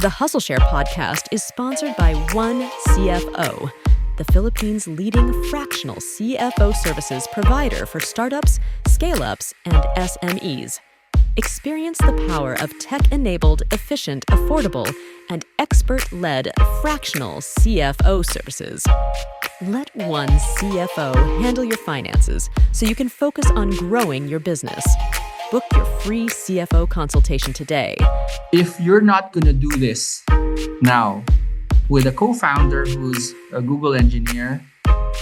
The Hustleshare podcast is sponsored by One CFO, the Philippines' leading fractional CFO services provider for startups, scale-ups, and SMEs. Experience the power of tech-enabled, efficient, affordable, and expert-led fractional CFO services. Let One CFO handle your finances so you can focus on growing your business. Book your free CFO consultation today. If you're not going to do this now with a co-founder who's a Google engineer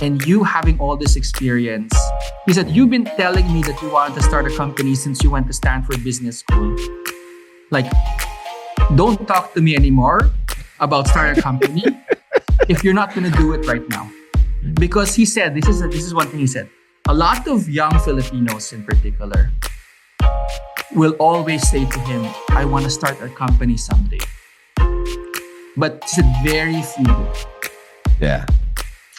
and you having all this experience, he said, you've been telling me that you wanted to start a company since you went to Stanford Business School. Like, don't talk to me anymore about starting a company if you're not going to do it right now. Because he said, this is one thing he said, a lot of young Filipinos in particular will always say to him, I want to start a company someday. But he said, very few do. Yeah.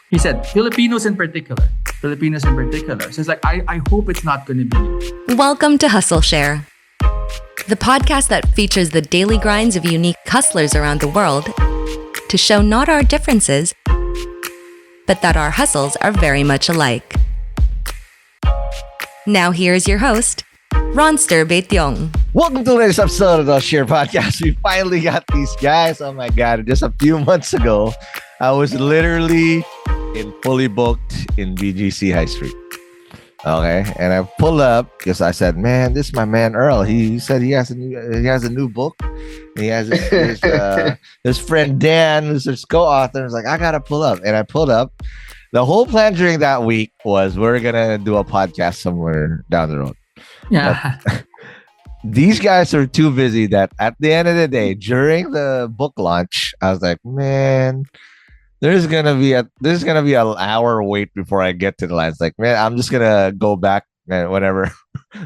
He said, Filipinos in particular. So it's like, I hope it's not going to be you. Welcome to Hustleshare, the podcast that features the daily grinds of unique hustlers around the world to show not our differences, but that our hustles are very much alike. Now here's your host, Ronster Baetiong. Welcome to the latest episode of the Share Podcast. We finally got these guys. Oh my God. Just a few months ago, I was literally fully booked in BGC High Street. Okay. And I pulled up because I said, man, this is my man Earl. He said he has a new book. He has his friend Dan, who's his co-author. I was like, I got to pull up. And I pulled up. The whole plan during that week was we're going to do a podcast somewhere down the road. Yeah. These guys are too busy that at the end of the day, during the book launch, I was like, man, there's gonna be an hour wait before I get to the line. It's like, man, I'm just gonna go back and whatever.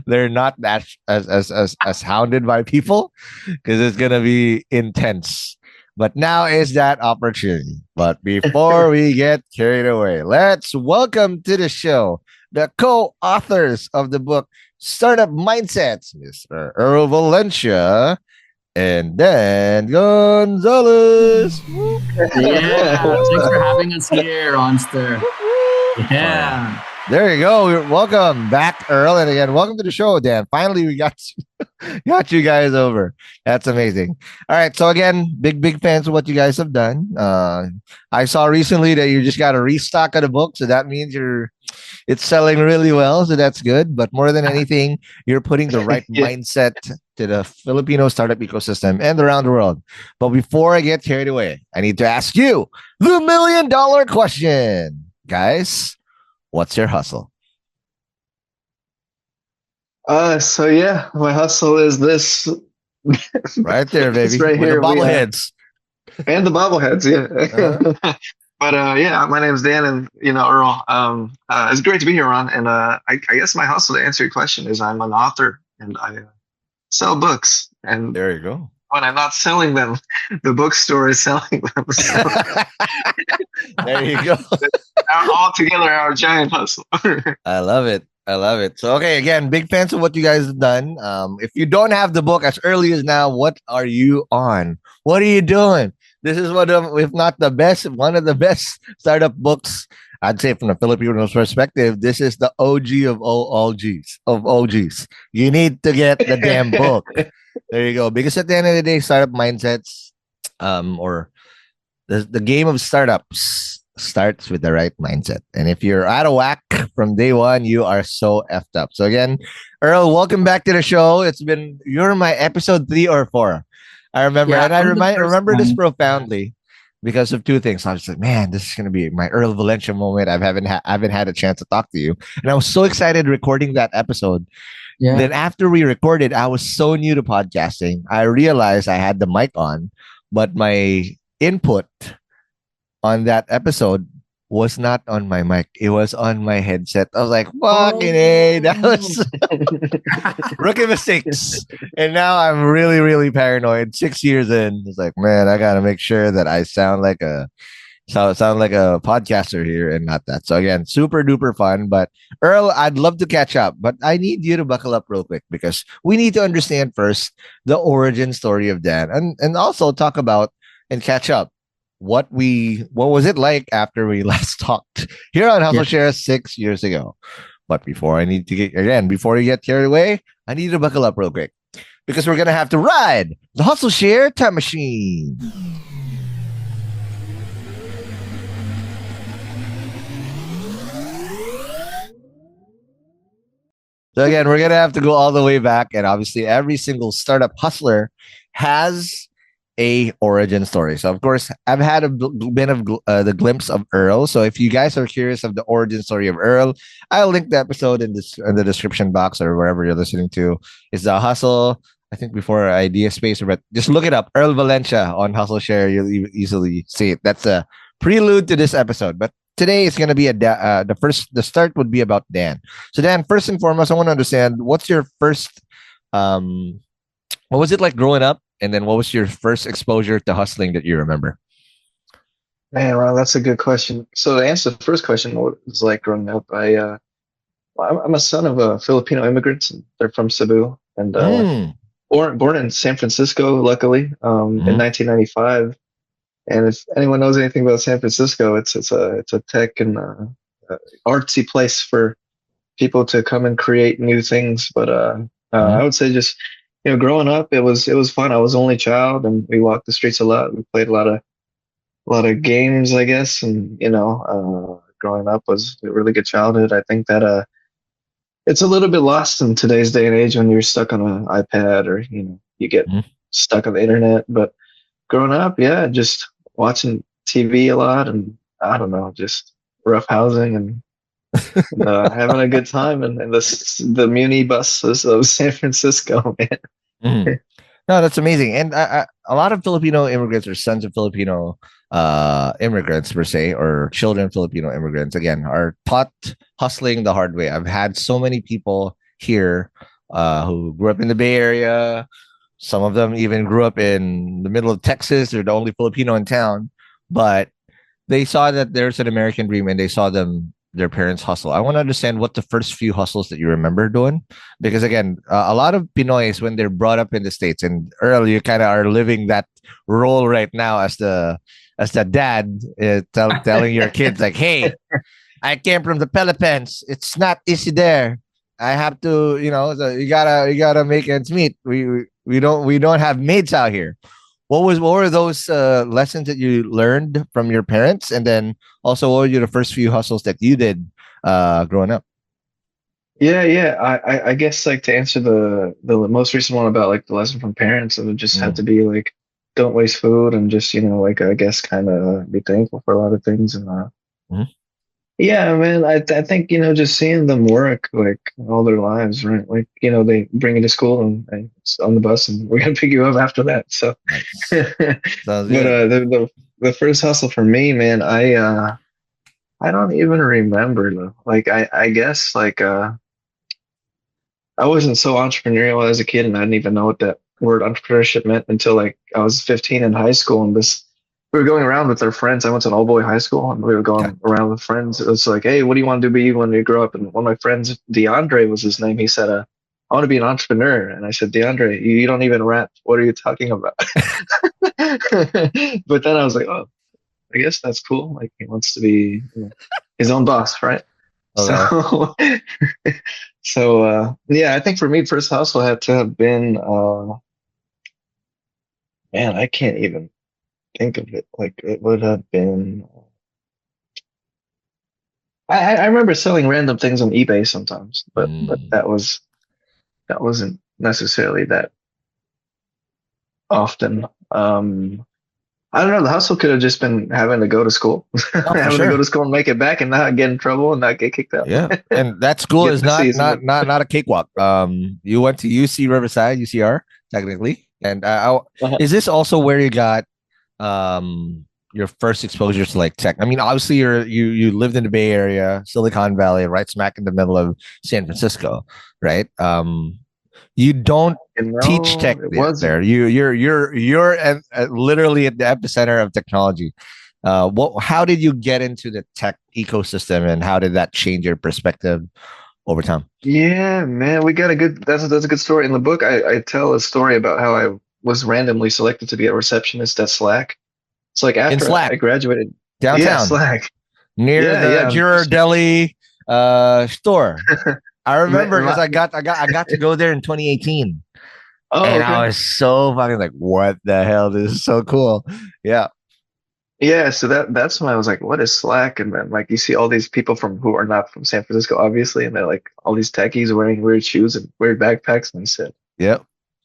They're not that as hounded by people because it's gonna be intense. But now is that opportunity. But before we get carried away, let's welcome to the show the co-authors of the book Startup Mindsets, Mr. Earl Valencia and Dan Gonzales. Yeah, thanks for having us here, Onster. Yeah. There you go. Welcome back, Earl. And again, welcome to the show, Dan. Finally, we got you guys over. That's amazing. All right. So again, big fans of what you guys have done. I saw recently that you just got a restock of the book. So that means it's selling really well. So that's good. But more than anything, you're putting the right mindset to the Filipino startup ecosystem and around the world. But before I get carried away, I need to ask you the $1 million question. Guys, what's your hustle? My hustle is this. Right there, baby. It's right with here. The bobbleheads. And the bobbleheads, yeah. But my name's Dan, and Earl. It's great to be here, Ron. And I guess my hustle, to answer your question, is I'm an author and I sell books. And there you go. When I'm not selling them, the bookstore is selling them. So there you go. All together, our giant hustle. I love it. So, okay, again, big fans of what you guys have done. If you don't have the book as early as now, what are you on? What are you doing? This is one of the best startup books, I'd say, from the Filipinos perspective. This is the OG of all OGs. You need to get the damn book. There you go. Because at the end of the day, startup mindsets, or the game of startups starts with the right mindset. And if you're out of whack from day one, you are so effed up. So again, Earl, welcome back to the show. You're my episode 3 or 4. I remember, and I remember this profoundly because of two things. I was like, man, this is going to be my Earl Valencia moment. I haven't had a chance to talk to you. And I was so excited recording that episode. Yeah. Then after we recorded, I was so new to podcasting. I realized I had the mic on, but my input on that episode was not on my mic. It was on my headset. I was like, fucking A. That was rookie mistakes. And now I'm really, really paranoid. 6 years in, it's like, man, I got to make sure that I sound like a So it sounds like a podcaster here and not that. So again, super duper fun. But Earl, I'd love to catch up, but I need you to buckle up real quick because we need to understand first the origin story of Dan, and also talk about and catch up what was it like after we last talked here on Yeah. Hustleshare 6 years ago. But before you get carried away, I need you to buckle up real quick because we're gonna have to ride the Hustleshare time machine. So again, we're gonna have to go all the way back, and obviously, every single startup hustler has a origin story. So of course, I've had a bit of the glimpse of Earl. So if you guys are curious of the origin story of Earl, I'll link the episode in the description box or wherever you're listening to. It's the hustle. I think before IdeaSpace, but just look it up, Earl Valencia on Hustleshare. You'll easily see it. That's a prelude to this episode, but. Today is going to be the start would be about Dan. So Dan, first and foremost, I want to understand what's your first, what was it like growing up? And then what was your first exposure to hustling that you remember? Man, Ron, that's a good question. So to answer the first question, what it was like growing up, I'm a son of Filipino immigrants. And they're from Cebu, and born in San Francisco, luckily, in 1995. And if anyone knows anything about San Francisco, it's a tech and artsy place for people to come and create new things. But I would say just growing up, it was fun. I was the only child, and we walked the streets a lot. We played a lot of games, I guess. And growing up was a really good childhood. I think that it's a little bit lost in today's day and age when you're stuck on an iPad or you get stuck on the internet. But growing up, yeah, just watching TV a lot, and I don't know, just roughhousing and having a good time and the muni buses of San Francisco, man. No, that's amazing. And a lot of Filipino immigrants or sons of Filipino immigrants per se, or children of Filipino immigrants, again, are taught hustling the hard way. I've had so many people here who grew up in the Bay Area. Some of them even grew up in the middle of Texas. They're the only Filipino in town, but they saw that there's an American dream and they saw their parents hustle. I want to understand what the first few hustles that you remember doing, because again, a lot of Pinoys, when they're brought up in the States, and Earl, you kind of are living that role right now as the dad, telling your kids like, "Hey, I came from the Philippines. It's not easy there. I have to, so you gotta make ends meet. We don't have maids out here." What were those lessons that you learned from your parents, and then also what were the first few hustles that you did growing up? Yeah. I guess like to answer the most recent one about like the lesson from parents, it would just have to be like, don't waste food, and just like I guess kind of be thankful for a lot of things. And yeah, man, I think just seeing them work like all their lives, right? Like they bring you to school and it's on the bus, and we're gonna pick you up after that. So, but the first hustle for me, man, I don't even remember though. Like I guess like I wasn't so entrepreneurial as a kid, and I didn't even know what that word entrepreneurship meant until like I was 15 in high school, and we were going around with our friends. I went to an all-boy high school, and we were going around with friends. It was like, hey, what do you want to be when you grow up? And one of my friends, DeAndre was his name. He said, I want to be an entrepreneur. And I said, DeAndre, you don't even rap. What are you talking about? But then I was like, oh, I guess that's cool. Like he wants to be his own boss, right? Okay. So yeah, I think for me, first hustle had to have been, man, I can't even think of it. Like it would have been I remember selling random things on eBay sometimes, but that wasn't necessarily that often. I don't know, the hustle could have just been having to go to school. To go to school and make it back and not get in trouble and not get kicked out. Yeah. And that school is not a cakewalk. You went to UC Riverside, UCR technically. And is this also where you got your first exposure to like tech? I mean, obviously you lived in the Bay Area, Silicon Valley, right smack in the middle of San Francisco, right? You don't teach tech there. You're literally at the epicenter of technology. How did you get into the tech ecosystem, and how did that change your perspective over time? Yeah, man, we got a good. That's a good story in the book. I tell a story about how I was randomly selected to be a receptionist at Slack. It's like In after Slack, I graduated. Yeah, downtown, Slack. near Yeah, the yeah. Ghirardelli store. I remember because My- I got to go there in 2018, oh, and I okay. was so fucking like, "What the hell? This is so cool!" Yeah. Yeah, so that's when I was like, what is Slack? And then like you see all these people from who are not from San Francisco, obviously, and they're like all these techies wearing weird shoes and weird backpacks. And I said, Yep.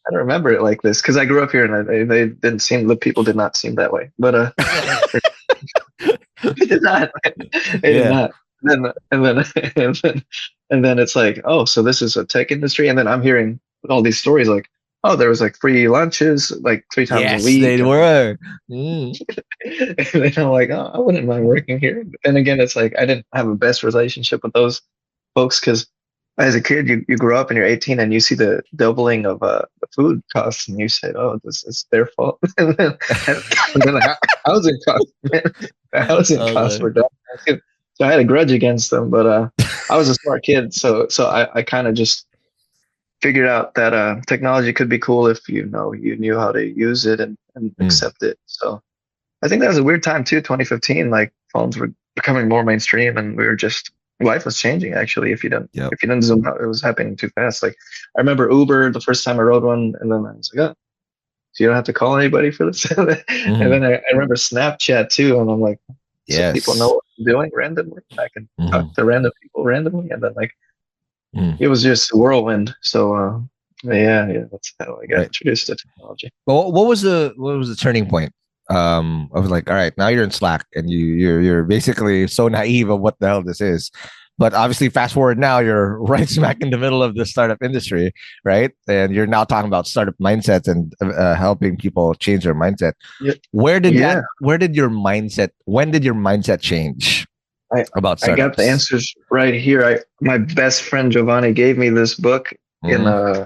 I don't remember it like this because I grew up here and they didn't seem the people did not seem that way. But they did not. They did Yeah. not. And then and then and then it's like, oh, so this is a tech industry. And then I'm hearing all these stories like, oh, there was like free lunches like 3 times a Yes, week. they were. Mm. And then I'm like, oh, I wouldn't mind working here. And again, it's like I didn't have a best relationship with those folks because as a kid, you grow up and you're 18 and you see the doubling of the food costs and you say, oh, this is their fault. And then housing costs, man, the housing costs Okay. were down. So I had a grudge against them, but I was a smart kid, so I kind of just figured out that technology could be cool if you knew how to use it and Mm. accept it. So I think that was a weird time too, 2015. Like phones were becoming more mainstream, and we were just life was changing. Actually, if you Yep. didn't zoom out, it was happening too fast. Like I remember Uber the first time I rode one, and then I was like, oh, so you don't have to call anybody for this. Mhm. And then I remember Snapchat too, and I'm like, so Yes. people know what I'm doing randomly. I can talk Mhm. to random people randomly, and then like Mm. it was just a whirlwind. So yeah, that's how I got Right. introduced to technology. Well, what was the turning point? I was like, all right, now you're in Slack, and you're basically so naive of what the hell this is. But obviously, fast forward now, you're right smack in the middle of the startup industry, right? And you're now talking about startup mindsets and helping people change their mindset. Yeah. Where did Yeah. when did your mindset change about I got startups? the answers right here. My best friend Giovanni gave me this book in Mhm.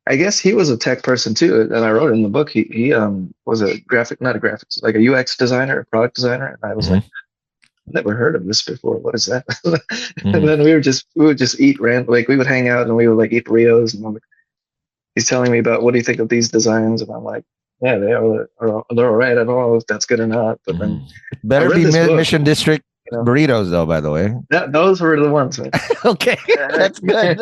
I guess he was a tech person too, and I wrote it in the book. He was not a graphics, like a UX designer, a product designer, and I was Mhm. like, never heard of this before. What is that? Mhm. And then we would just eat like we would hang out and we would like eat burritos, and I'm like, he's telling me about what do you think of these designs, and I'm like, yeah, they're all right. I don't know if that's good or not, but then Mhm. Better I read be this book, Mission District you know. burritos, though. By the way. Those were the ones, man. Okay, that's good.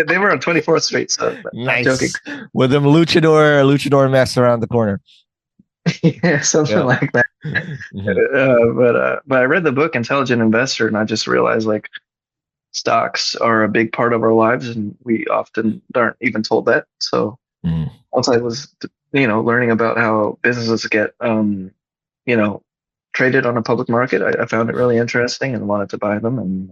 They were on 24th Street, so not joking. Nice. With them luchador mess around the corner. Yeah, something Yeah. like that. Mhm. But I read the book Intelligent Investor, and I just realized like stocks are a big part of our lives, and we often aren't even told that. So Mhm. once I was learning about how businesses get traded on a public market, I found it really interesting and wanted to buy them. And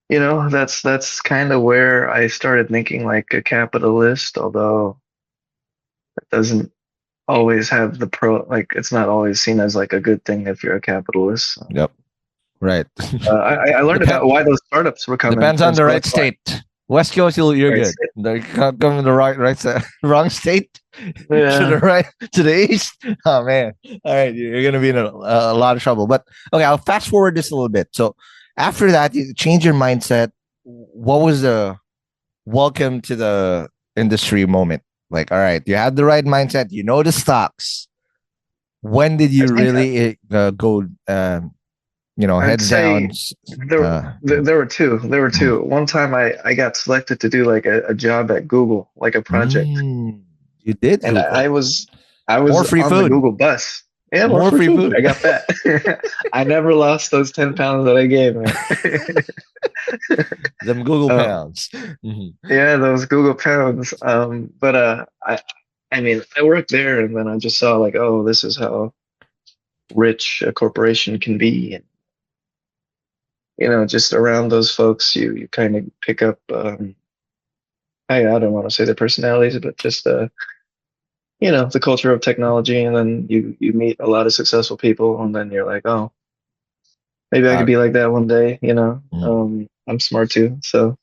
that's kind of where I started thinking like a capitalist, although it doesn't always have the like it's not always seen as like a good thing if you're a catalist. So, Yep. Right. I learned about why those startups were coming. Depends on and the right stuff like- state. West Coast, you're Right good. You come to the right side, wrong state Yeah. to the right to the east. Oh man! All right, you're gonna be in a lot of trouble. But okay, I'll fast forward this a little bit. So after that, you change your mindset. What was the welcome to the industry moment? Like, all right, you had the right mindset. You know the stocks. When did you I think really go? I'd Heads say down. there were two. There were two. One time I got selected to do like a job at Google, like a project, You did, and Google. I was More free on food. the Google bus. Yeah, More free food. I got that. I never lost those 10 pounds that I gave, man. Them Google Oh. pounds. Mhm. Yeah, those Google pounds. But I mean, I worked there, and then I just saw like, oh, this is how rich a corporation can be, and just around those folks, you kind of pick up. I don't want to say their personalities, but just the culture of technology, and then you meet a lot of successful people, and then you're like, oh, maybe I could be like that one day. I'm smart too, so.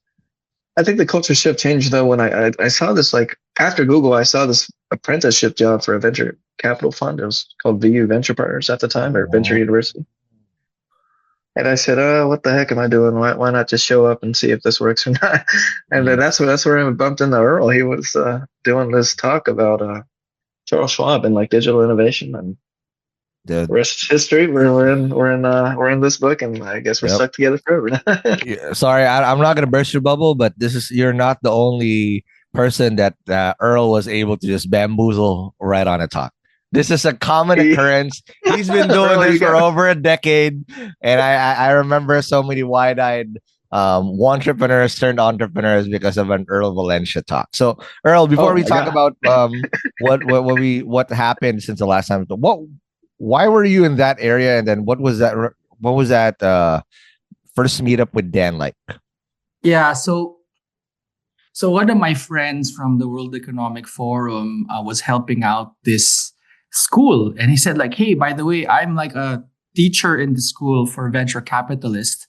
I think the culture shift changed though when I saw this, like after Google, I saw this apprenticeship job for a venture capital fund. It was called VU Venture Partners at the time, or Venture University. And I said, "Oh, what the heck am I doing? Why not just show up and see if this works or not?" And then that's where I bumped into Earl. He was doing this talk about Charles Schwab and like digital innovation, and the rest is history. We're in this book, and I guess we're stuck together forever. Yeah, sorry, I'm not gonna burst your bubble, but you're not the only person that Earl was able to just bamboozle right on a talk. This is a common occurrence. He's been doing this for over a decade, and I remember so many wide-eyed entrepreneurs turned entrepreneurs because of an Earl Valencia talk. So, Earl, before we talk about what happened since the last time, why were you in that area, and then what was that first meetup with Dan like? Yeah, so one of my friends from the World Economic Forum was helping out this school, and he said like, "Hey, by the way, I'm like a teacher in the school for venture capitalists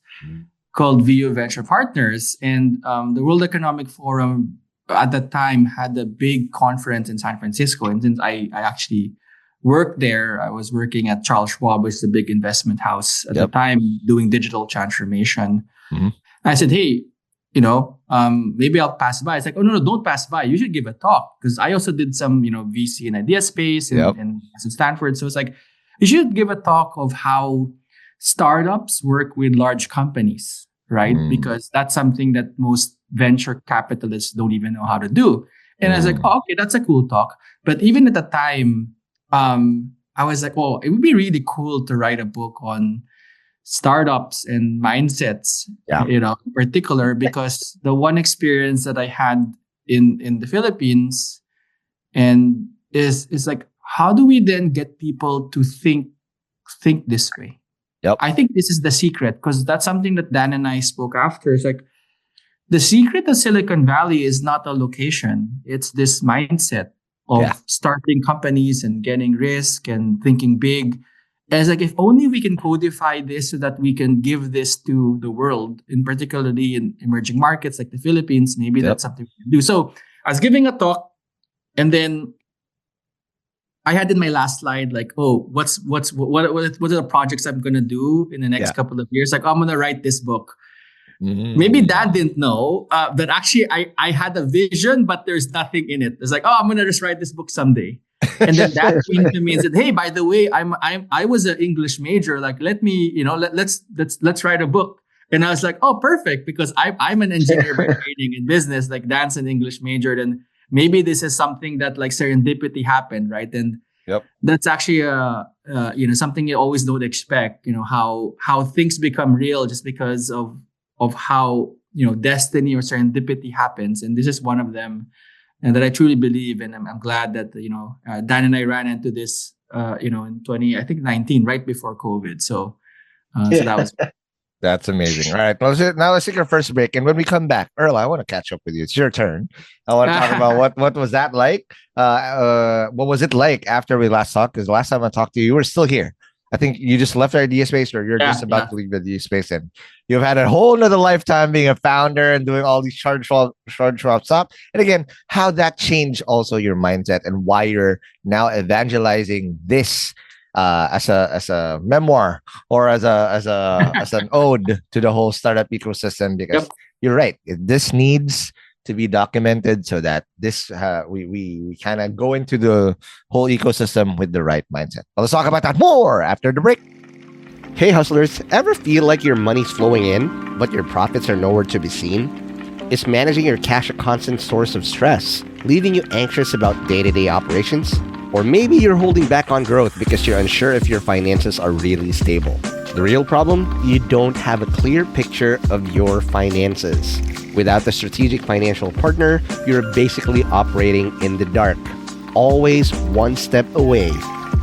called VU Venture Partners." And the World Economic Forum at that time had a big conference in San Francisco, and since I actually worked there, I was working at Charles Schwab, which is a big investment house at the time, doing digital transformation. I said, "Hey, maybe I'll pass by." It's like, "Oh, no, don't pass by. You should give a talk." Because I also did some, VC and IdeaSpace and Stanford. So it's like, you should give a talk of how startups work with large companies, right? Because that's something that most venture capitalists don't even know how to do. And I was like, "Oh, okay, that's a cool talk." But even at the time, I was like, "Oh, it would be really cool to write a book on startups and mindsets, in particular, because the one experience that I had in the Philippines and is like, how do we then get people to think this way?" I think this is the secret, because that's something that Dan and I spoke after. It's like, the secret of Silicon Valley is not a location. It's this mindset of starting companies and getting risk and thinking big. As like, if only we can codify this so that we can give this to the world, in particularly in emerging markets like the Philippines, maybe that's something we can do. So I was giving a talk, and then I had in my last slide like, "Oh, what are the projects I'm gonna do in the next couple of years?" Like, "I'm gonna write this book." Maybe Dad didn't know that actually I had a vision, but there's nothing in it. It's like, "Oh, I'm gonna just write this book someday." And then Dad came to me and said, "Hey, by the way, I was an English major. Like, let me, let's write a book." And I was like, "Oh, perfect," because I'm an engineer by training in business. Like, Dan's an English major, and maybe this is something that like serendipity happened, right? And that's actually something you always don't expect. How things become real just because of how destiny or serendipity happens, and this is one of them, and that I truly believe. And I'm glad that Dan and I ran into this in 2019, right before COVID. So that was That's amazing. All right, now let's take our first break, and when we come back, Earl, I want to catch up with you. It's your turn. I want to talk about what was that like. What was it like after we last talked? Because the last time I talked to you, you were still here. I think you just left IdeaSpace, or you're just about to leave IdeaSpace, and you've had a whole nother lifetime being a founder and doing all these Charles Schwab stuff. And again, how that changed also your mindset, and why you're now evangelizing this as a memoir, or as an ode to the whole startup ecosystem. Because you're right, this needs to be documented so that this we kind of go into the whole ecosystem with the right mindset. Well, let's talk about that more after the break. Hey hustlers, ever feel like your money's flowing in, but your profits are nowhere to be seen? Is managing your cash a constant source of stress, leaving you anxious about day-to-day operations? Or maybe you're holding back on growth because you're unsure if your finances are really stable. The real problem? You don't have a clear picture of your finances. Without a strategic financial partner, you're basically operating in the dark, always one step away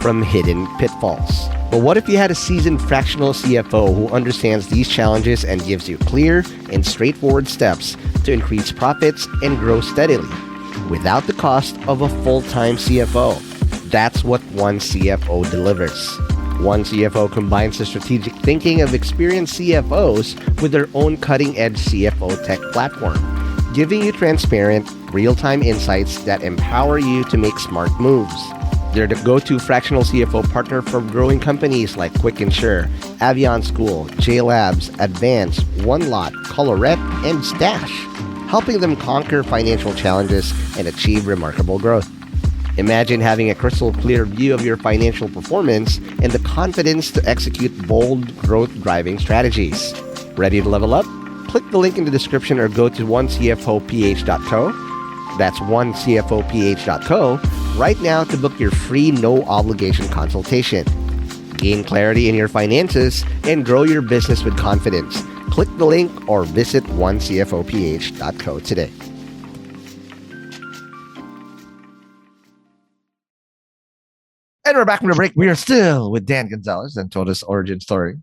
from hidden pitfalls. But what if you had a seasoned fractional CFO who understands these challenges and gives you clear and straightforward steps to increase profits and grow steadily, without the cost of a full-time CFO? That's what One CFO delivers. One CFO combines the strategic thinking of experienced CFOs with their own cutting-edge CFO tech platform, giving you transparent, real-time insights that empower you to make smart moves. They're the go-to fractional CFO partner for growing companies like Quick Insure, Avion School, J Labs, Advance, One Lot, Colorette, and Stash, helping them conquer financial challenges and achieve remarkable growth. Imagine having a crystal clear view of your financial performance and the confidence to execute bold, growth-driving strategies. Ready to level up? Click the link in the description or go to onecfoph.co. That's onecfoph.co right now to book your free no-obligation consultation. Gain clarity in your finances and grow your business with confidence. Click the link or visit onecfoph.co today. And we're back from the break. We are still with Dan Gonzales and told his origin story.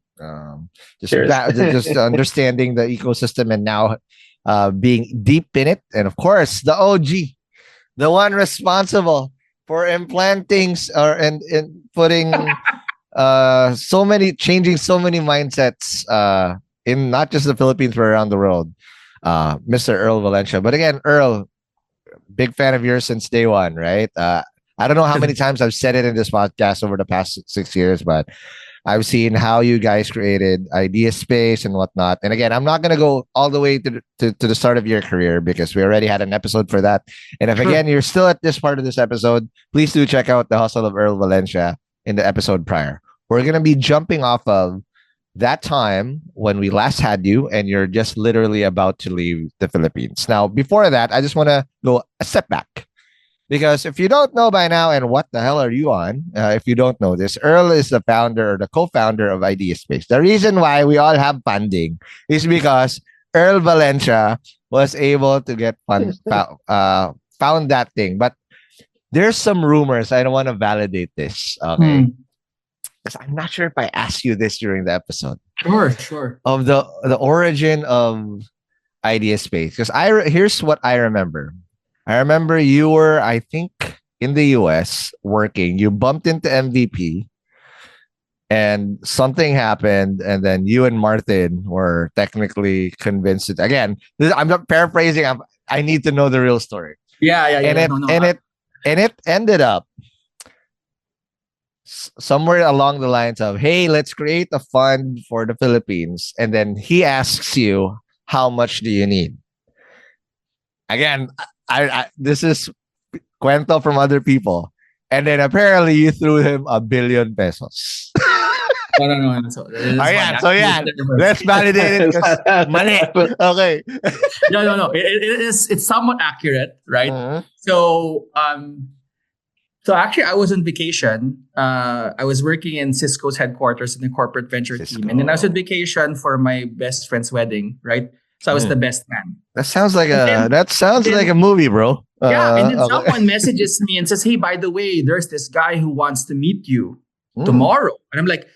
Just understanding the ecosystem and now being deep in it. And of course, the OG, the one responsible for implanting and putting changing so many mindsets in not just the Philippines, but around the world. Mr. Earl Valencia. But again, Earl, big fan of yours since day one, right? I don't know how many times I've said it in this podcast over the past 6 years, but I've seen how you guys created IdeaSpace and whatnot. And again, I'm not going to go all the way to the start of your career because we already had an episode for that. And if again, you're still at this part of this episode, please do check out the Hustle of Earl Valencia in the episode prior. We're going to be jumping off of that time when we last had you and you're just literally about to leave the Philippines. Now, before that, I just want to go a step back. Because if you don't know by now, and what the hell are you on? If you don't know this, Earl is the founder or the co-founder of IdeaSpace. The reason why we all have funding is because Earl Valencia was able to get found that thing. But there's some rumors. I don't want to validate this. Okay. Because I'm not sure if I asked you this during the episode. Sure. Of the origin of IdeaSpace. Because here's what I remember. I remember you were, I think, in the US working. You bumped into MVP and something happened. And then you and Martin were technically convinced. Again, I'm not paraphrasing. I need to know the real story. Yeah. And it ended up somewhere along the lines of, hey, let's create a fund for the Philippines. And then he asks you, how much do you need? Again, this is cuento from other people. And then apparently you threw him 1 billion pesos. No. So yeah. Let's validate it because mali. Okay. No. It's somewhat accurate, right? So actually I was on vacation. I was working in Cisco's headquarters in the corporate venture team. And then I was on vacation for my best friend's wedding, right? So I was the best man. That sounds like a movie, bro. And then someone messages me and says, "Hey, by the way, there's this guy who wants to meet you tomorrow." And I'm like,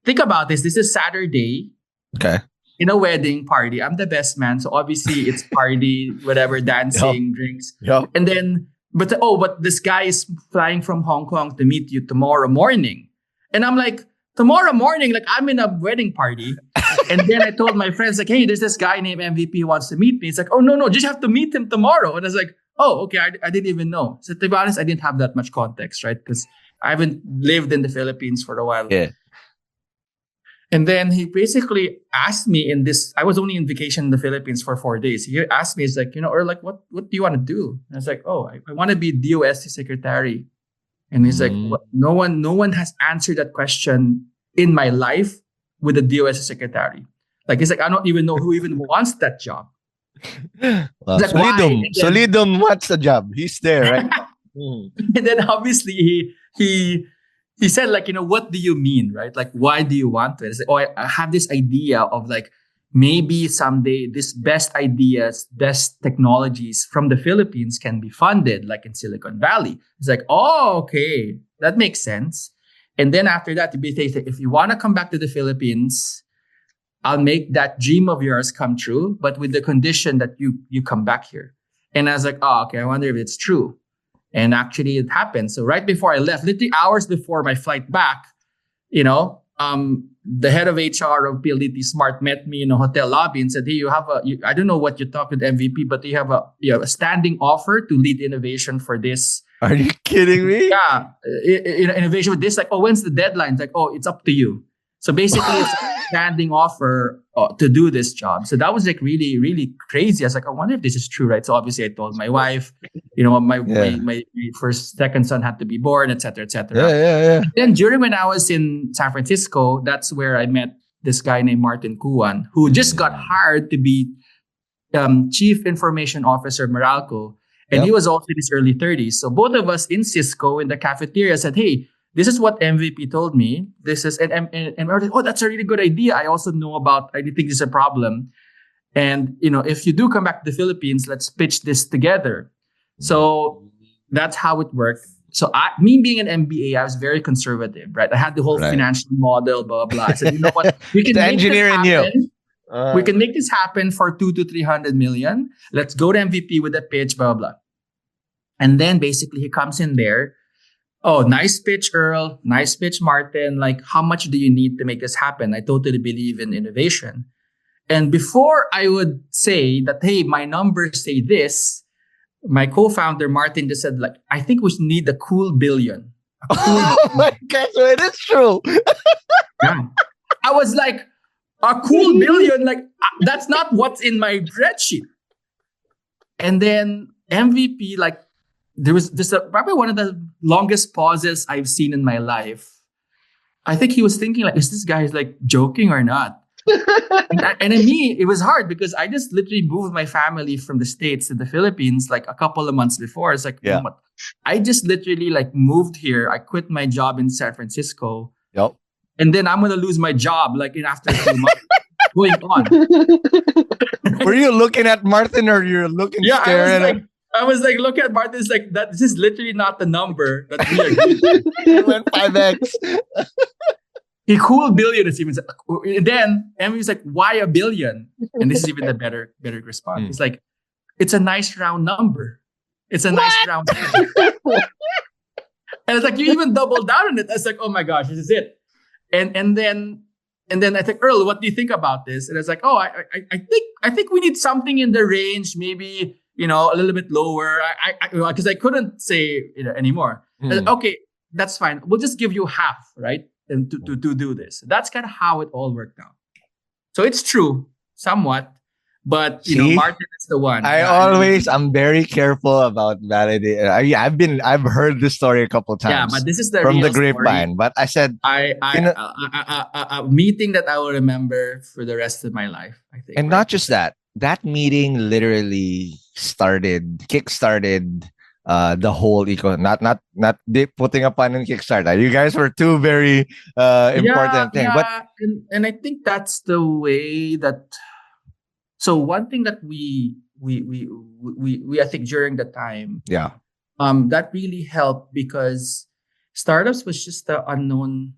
think about this. This is Saturday. Okay. In a wedding party. I'm the best man. So obviously it's party, whatever, dancing, drinks. Yep. And then, but this guy is flying from Hong Kong to meet you tomorrow morning. And I'm like, tomorrow morning, like I'm in a wedding party. And then I told my friends, like, hey, there's this guy named MVP who wants to meet me. It's like, oh, no, just have to meet him tomorrow. And I was like, oh, okay, I didn't even know. So to be honest, I didn't have that much context, right? Because I haven't lived in the Philippines for a while. Yeah. And then he basically asked me I was only in vacation in the Philippines for 4 days. He asked me, he's like, or like, what do you want to do? And I was like, oh, I want to be DOST secretary. And he's like, what? No one has answered that question in my life with the DOS secretary. Like, he's like, I don't even know who even wants that job. Well, like, Solidum wants the job. He's there, right? And then obviously he said, like, what do you mean, right? Like, why do you want to? It's like, oh, I have this idea of like, maybe someday this best ideas, best technologies from the Philippines can be funded, like in Silicon Valley. It's like, oh, okay, that makes sense. And then after that, he said, if you want to come back to the Philippines, I'll make that dream of yours come true, but with the condition that you come back here. And I was like, oh, okay, I wonder if it's true. And actually it happened. So right before I left, literally hours before my flight back, the head of HR of PLDT Smart met me in a hotel lobby and said, hey, I don't know what you talked with MVP, but you have a standing offer to lead innovation for this Are you kidding me? Yeah, innovation with this, like, oh, when's the deadline? It's like, oh, it's up to you. So basically, it's a standing offer to do this job. So that was like really, really crazy. I was like, I wonder if this is true, right? So obviously, I told my wife, my first, second son had to be born, et cetera, et cetera. Yeah. Then during when I was in San Francisco, that's where I met this guy named Martin Kuan, who just got hired to be Chief Information Officer Meralco. And he was also in his early 30s. So both of us in Cisco in the cafeteria said, hey, this is what MVP told me. This is, and we're like, oh, that's a really good idea. I also know about, I think this is a problem. And, if you do come back to the Philippines, let's pitch this together. So that's how it worked. So me being an MBA, I was very conservative, right? I had the whole financial model, blah, blah. I said, you know what? We can the make engineer this in happen. you. We can make this happen for 200 to 300 million. Let's go to MVP with a pitch, blah, blah. And then basically he comes in there. Oh, nice pitch, Earl. Nice pitch, Martin. Like, how much do you need to make this happen? I totally believe in innovation. And before I would say that, hey, my numbers say this, my co-founder, Martin, just said, like, I think we need a cool billion. Oh my gosh, it is true. Yeah. I was like, a cool billion? Like, that's not what's in my spreadsheet. And then MVP, like, there was this probably one of the longest pauses I've seen in my life. I think he was thinking, like, is this guy like joking or not? and in me, it was hard because I just literally moved my family from the States to the Philippines like a couple of months before. It's like, you know what? I just literally like moved here. I quit my job in San Francisco. Yep. And then I'm going to lose my job like after a few months. Going on. Were you looking at Martin or you're looking scared at him? I was like, look at Martin. It's like, this is literally not the number that we agreed. It went 5x. A cool billion is even. Then Emily's like, why a billion? And this is even the better response. It's like, it's a nice round number. It's a nice round number. And it's like, you even double down on it. I was like, oh my gosh, this is it. And then I think, Earl, what do you think about this? And it's like, oh, I think we need something in the range, maybe, a little bit lower. Because I couldn't say anymore. Like, okay, that's fine. We'll just give you half, right? And to do this. That's kind of how it all worked out. So it's true, somewhat. But Martin is the one. I'm very careful about validating. I've heard this story a couple times. Yeah, but this is the from real the grapevine. Story. But I said, a meeting that I will remember for the rest of my life, I think. And not just that. That meeting literally kickstarted the whole not putting a pun in Kickstarter. You guys were two very important things. But and I think that's the way that. So one thing that we I think during the time, that really helped because startups was just an unknown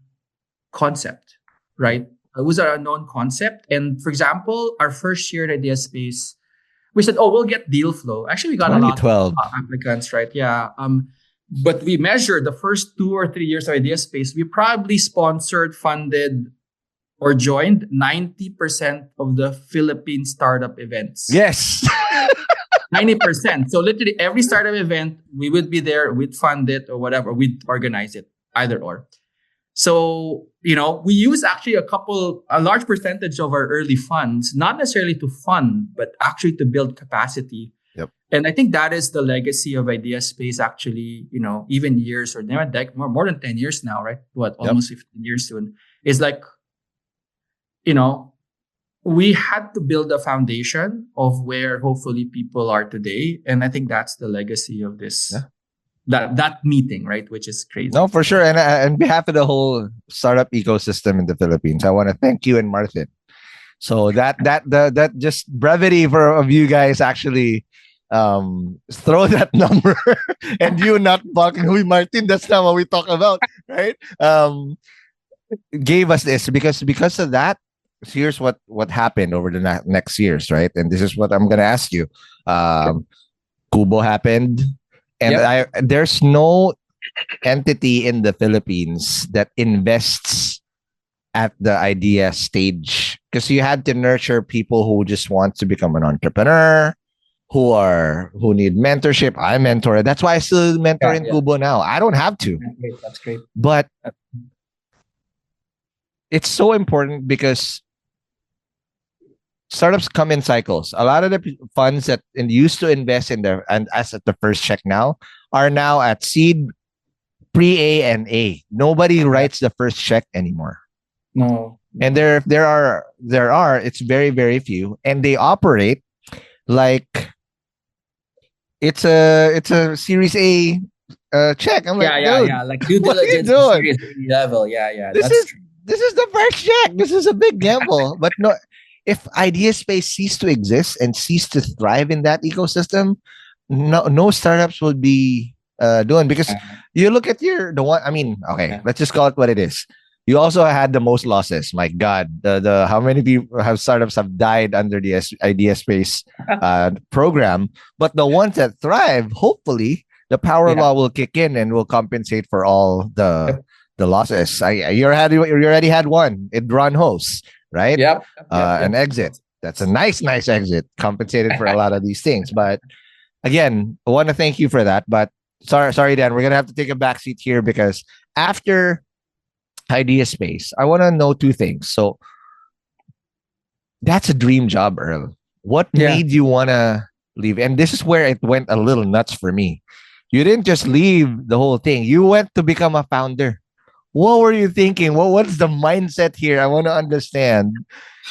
concept, right? It was an unknown concept, and for example, our first year at IdeaSpace, we said, "Oh, we'll get deal flow." Actually, we got a lot of applicants, right? Yeah. But we measured the first 2 or 3 years of IdeaSpace. We probably sponsored, funded, or joined 90% of the Philippine startup events. Yes. 90%. So literally every startup event, we would be there, we'd fund it or whatever, we'd organize it, either or. So, we use actually a large percentage of our early funds, not necessarily to fund, but actually to build capacity. Yep. And I think that is the legacy of IdeaSpace actually, even years or more than 10 years now, right? Almost 15 years soon. Is like, we had to build a foundation of where hopefully people are today. And I think that's the legacy of this, that meeting, right? Which is crazy. No, for sure. And on behalf of the whole startup ecosystem in the Philippines, I want to thank you and Martin. So that just brevity of you guys actually throw that number and you not bucking who Martin, that's not what we talk about, right? Gave us this because of that. Here's what happened over the next years, right? And this is what I'm gonna ask you. Kubo happened, and there's no entity in the Philippines that invests at the idea stage because you had to nurture people who just want to become an entrepreneur, who need mentorship. I mentor. That's why I still mentor in Kubo now. I don't have to. That's great. But it's so important because startups come in cycles. A lot of the funds that used to invest in their and as at the first check now are now at seed, pre-A and A. Nobody writes the first check anymore. No. And there are it's very, very few, and they operate like it's a Series A check. I'm like, dude, like due what are you diligence doing? Series A level. This is the first check. This is a big gamble. But no, if IdeaSpace cease to exist and cease to thrive in that ecosystem, no startups would be doing, because you look at let's just call it what it is. You also had the most losses. My God, the how many people startups have died under the IdeaSpace program? But the ones that thrive, hopefully, the power law will kick in and will compensate for all the losses. You already had one. It run host, right? An exit. That's a nice exit, compensated for a lot of these things. But again, I want to thank you for that. But sorry, Dan, we're gonna have to take a backseat here, because after IdeaSpace, I want to know two things. So that's a dream job, Earl. What made you want to leave? And this is where it went a little nuts for me. You didn't just leave the whole thing. You went to become a founder. What were you thinking? What's the mindset here? I want to understand.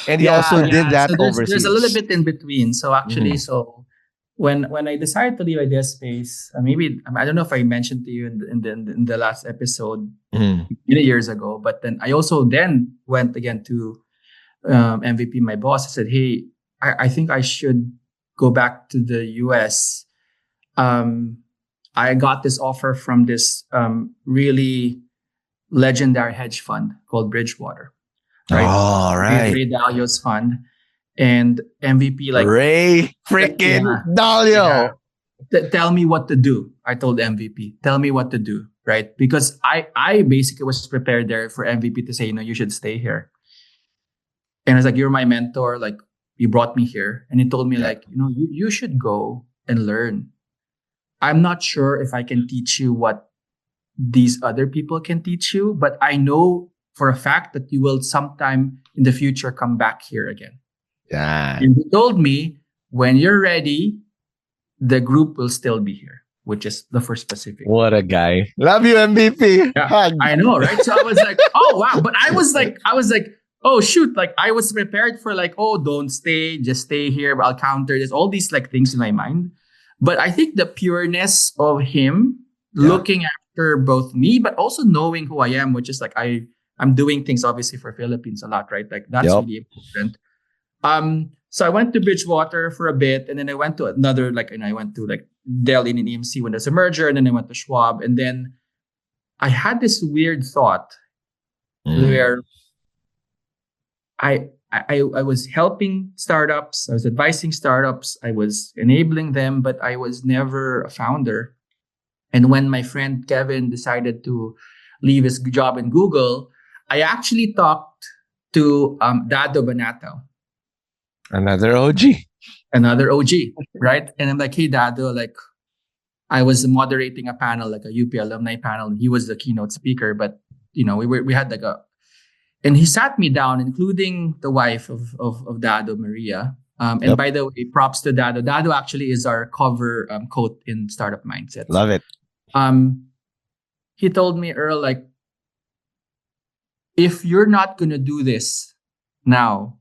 And you also did that so overseas. There's a little bit in between. So actually, when I decided to leave IdeaSpace, maybe I don't know if I mentioned to you in the last episode many years ago, but then I also went again to MVP, my boss. I said, hey, I think I should go back to the US. I got this offer from this really legendary hedge fund called Bridgewater. Right? Oh, right. Ray Dalio's fund. And MVP, like, Ray freaking Dalio. Tell me what to do. I told MVP, tell me what to do, right? Because I basically was prepared there for MVP to say, you should stay here. And I was like, you're my mentor. Like, you brought me here. And he told me, like, you should go and learn. I'm not sure if I can teach you what these other people can teach you, but I know for a fact that you will sometime in the future come back here again. Yeah. And he told me, when you're ready, the group will still be here, which is the First Pacific. What a guy. Love you, MVP. Yeah, I know, right? So I was like, oh, wow. But I was like, oh, shoot. Like, I was prepared for like, oh, don't stay, just stay here. I'll counter this, all these like things in my mind. But I think the pureness of him looking after both me, but also knowing who I am, which is like, I'm doing things obviously for Philippines a lot, right? Like, that's really important. So I went to Bridgewater for a bit, and then I went to another, I went to like Dell in EMC when there's a merger, and then I went to Schwab, and then I had this weird thought where I was helping startups, I was advising startups, I was enabling them, but I was never a founder. And when my friend Kevin decided to leave his job in Google, I actually talked to Dado Banato. Another OG, right? And I'm like, hey, Dado, like, I was moderating a panel, like a UP alumni panel, and he was the keynote speaker. But we had like and he sat me down, including the wife of Dado, Maria. And by the way, props to Dado. Dado actually is our cover quote in Startup Mindset. Love it. He told me, Earl, like, if you're not gonna do this now,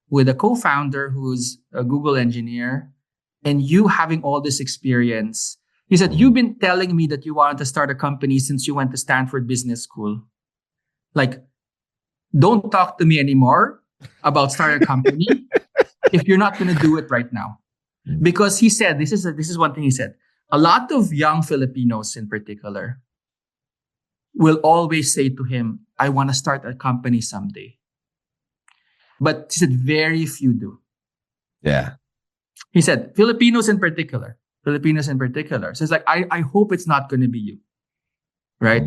with a co-founder who's a Google engineer, and you having all this experience, he said, you've been telling me that you wanted to start a company since you went to Stanford Business School. Like, don't talk to me anymore about starting a company if you're not going to do it right now. Because he said, this is one thing he said, a lot of young Filipinos in particular will always say to him, I want to start a company someday. But he said, very few do. Yeah. He said, Filipinos in particular. So it's like, I hope it's not going to be you. Right?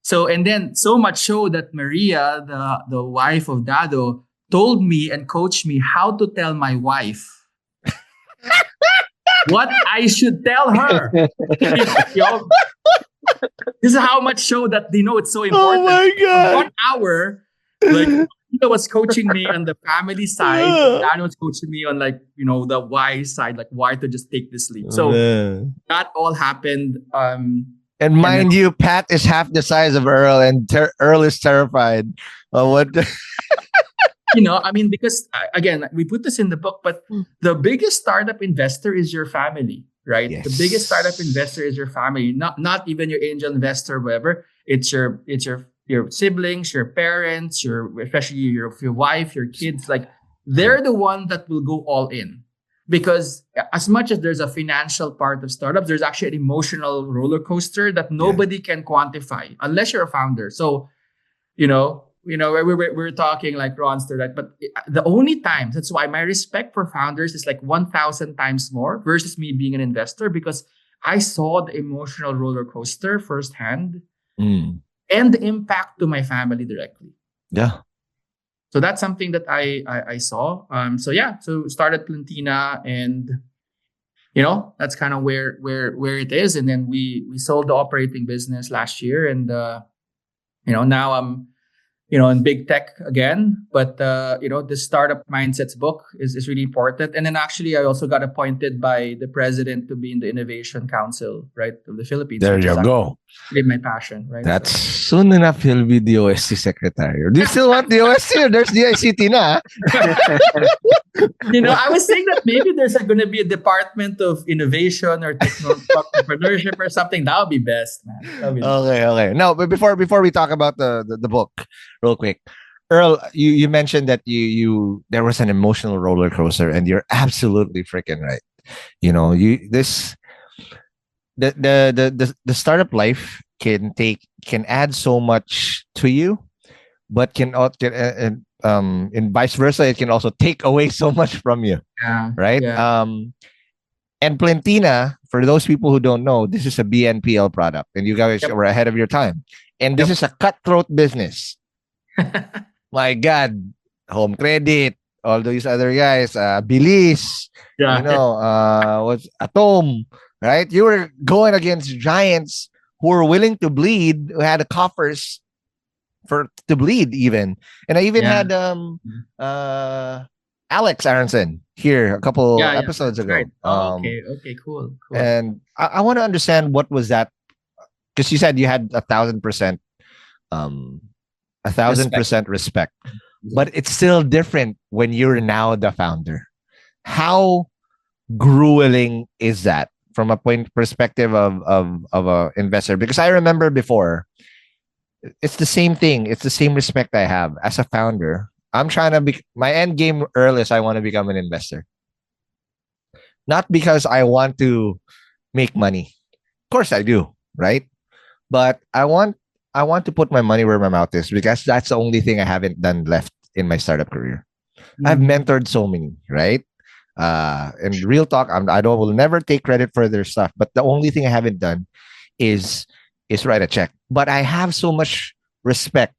So, and then so much so that Maria, the wife of Dado, told me and coached me how to tell my wife what I should tell her. Yo, this is how much show that they know it's so important. Oh my For god. 1 hour, like Tina was coaching me on the family side, Dan was coaching me on like, the why side, like why to just take this leap. So Man. that all happened. And mind you, Pat is half the size of Earl, and Earl is terrified of what. Because again, we put this in the book, but the biggest startup investor is your family, right? Yes. The biggest startup investor is your family, not even your angel investor, whatever. It's your siblings, your parents, especially your wife, your kids. Like they're the one that will go all in. Because as much as there's a financial part of startups, there's actually an emotional roller coaster that nobody can quantify unless you're a founder. So, we're talking like Ronster, right? But the only times, that's why my respect for founders is like 1,000 times more versus me being an investor, because I saw the emotional roller coaster firsthand and the impact to my family directly. Yeah. So that's something that I saw. So started Plentina, and that's kind of where it is. And then we sold the operating business last year, and now I'm in big tech again. But this startup mindsets book is really important. And then actually I also got appointed by the president to be in the Innovation Council, right, of the Philippines. There which you is go. really my passion, right? That's soon enough he'll be the OSC secretary. Do you still want the OSC? Or there's the ICT na. I was saying that maybe there's going to be a department of innovation or entrepreneurship or something. That would be best, man. Okay. No, but before we talk about the book, real quick, Earl, you mentioned that you there was an emotional roller coaster, and you're absolutely freaking right. The startup life can add so much to you, but and vice versa, it can also take away so much from you. Yeah. Right. Yeah. And Plentina, for those people who don't know, this is a BNPL product, and you guys were ahead of your time. And this is a cutthroat business. My God, Home Credit, all these other guys, Bilis, what's Atom, right? You were going against giants who were willing to bleed, who had the coffers to bleed even. And I even had Alex Aronson here a couple episodes ago. Right. Okay, cool. And I want to understand, what was that? Because you said you had 1,000%, 1,000% respect, but it's still different when you're now the founder. How grueling is that from a perspective of a investor? Because I remember before, it's the same thing. It's the same respect I have as a founder. I'm trying to be, my end game, Earl, is I want to become an investor. Not because I want to make money. Of course I do, right? But I want to put my money where my mouth is, because that's the only thing I haven't done left in my startup career. I've mentored so many, right? And real talk, will never take credit for their stuff. But the only thing I haven't done is write a check. But I have so much respect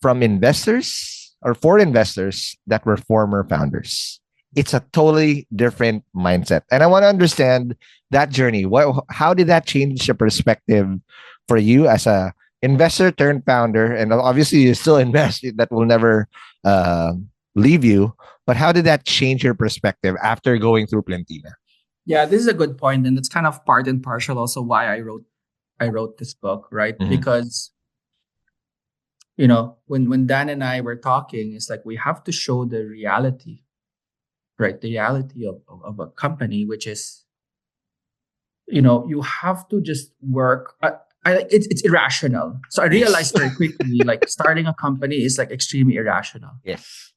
from investors, or for investors that were former founders. It's a totally different mindset, and I want to understand that journey. How did that change the perspective for you as a investor turned founder? And obviously you still invest, that will never leave you. But how did that change your perspective after going through Plentina? Yeah, this is a good point, and it's kind of part and partial also why I wrote this book, right? Mm-hmm. Because when Dan and I were talking, it's like we have to show the reality, right? The reality of a company, which is, you have to just work. It's irrational. So I realized very quickly, like starting a company is like extremely irrational. Yes.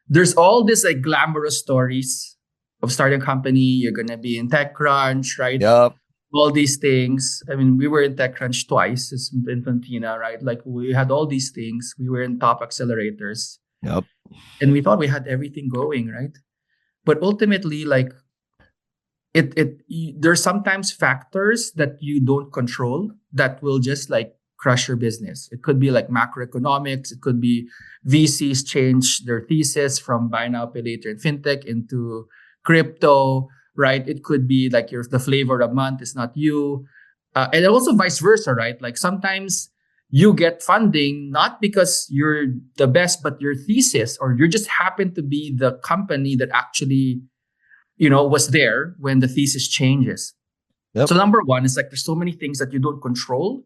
There's all this like glamorous stories of starting a company. You're gonna be in TechCrunch, right? Yep. All these things. I mean, we were in TechCrunch twice in Plentina, right? Like we had all these things. We were in top accelerators. Yep. And we thought we had everything going, right? But ultimately, like there's sometimes factors that you don't control that will just like crush your business. It could be like macroeconomics. It could be VCs change their thesis from buy now, pay later in fintech into crypto, right? It could be like the flavor of the month is not you. And also vice versa, right? Like sometimes you get funding not because you're the best, but your thesis, or you just happen to be the company that actually, was there when the thesis changes. Yep. So number one is like there's so many things that you don't control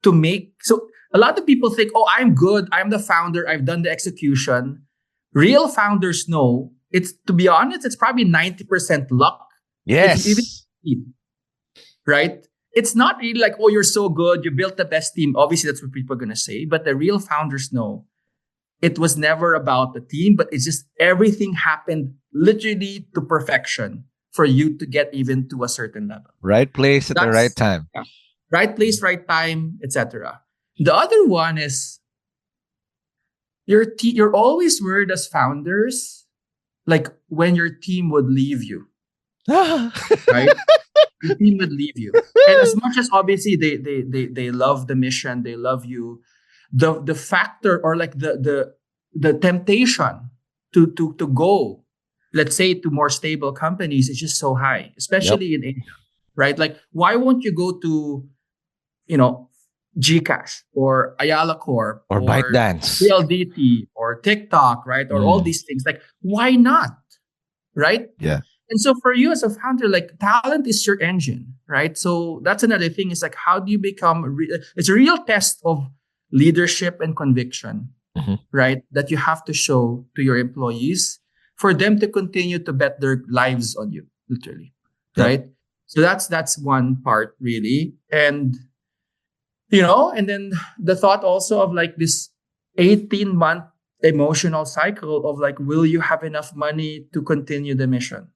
to make. So a lot of people think, oh, I'm good. I'm the founder. I've done the execution. Real founders know to be honest, it's probably 90% luck. Yes. Even, right? It's not really like, oh, you're so good. You built the best team. Obviously, that's what people are going to say. But the real founders know it was never about the team, but it's just everything happened literally to perfection for you to get even to a certain level. Right place at the right time. Yeah. Right place, right time, etc. The other one is you're always worried as founders, like when your team would leave you. Right? The team would leave you. And as much as obviously they love the mission, they love you, the factor or like the temptation to go, let's say, to more stable companies is just so high, especially in Asia. Right? Like, why won't you go to, Gcash or Ayala Corp or ByteDance, PLDT or TikTok, right? Or all these things. Like, why not? Right? Yeah. And so for you as a founder, like talent is your engine, right? So that's another thing. Is like, how do you become? It's a real test of leadership and conviction, right? That you have to show to your employees for them to continue to bet their lives on you, literally, right? So that's one part really, and and then the thought also of like this 18-month emotional cycle of like, will you have enough money to continue the mission?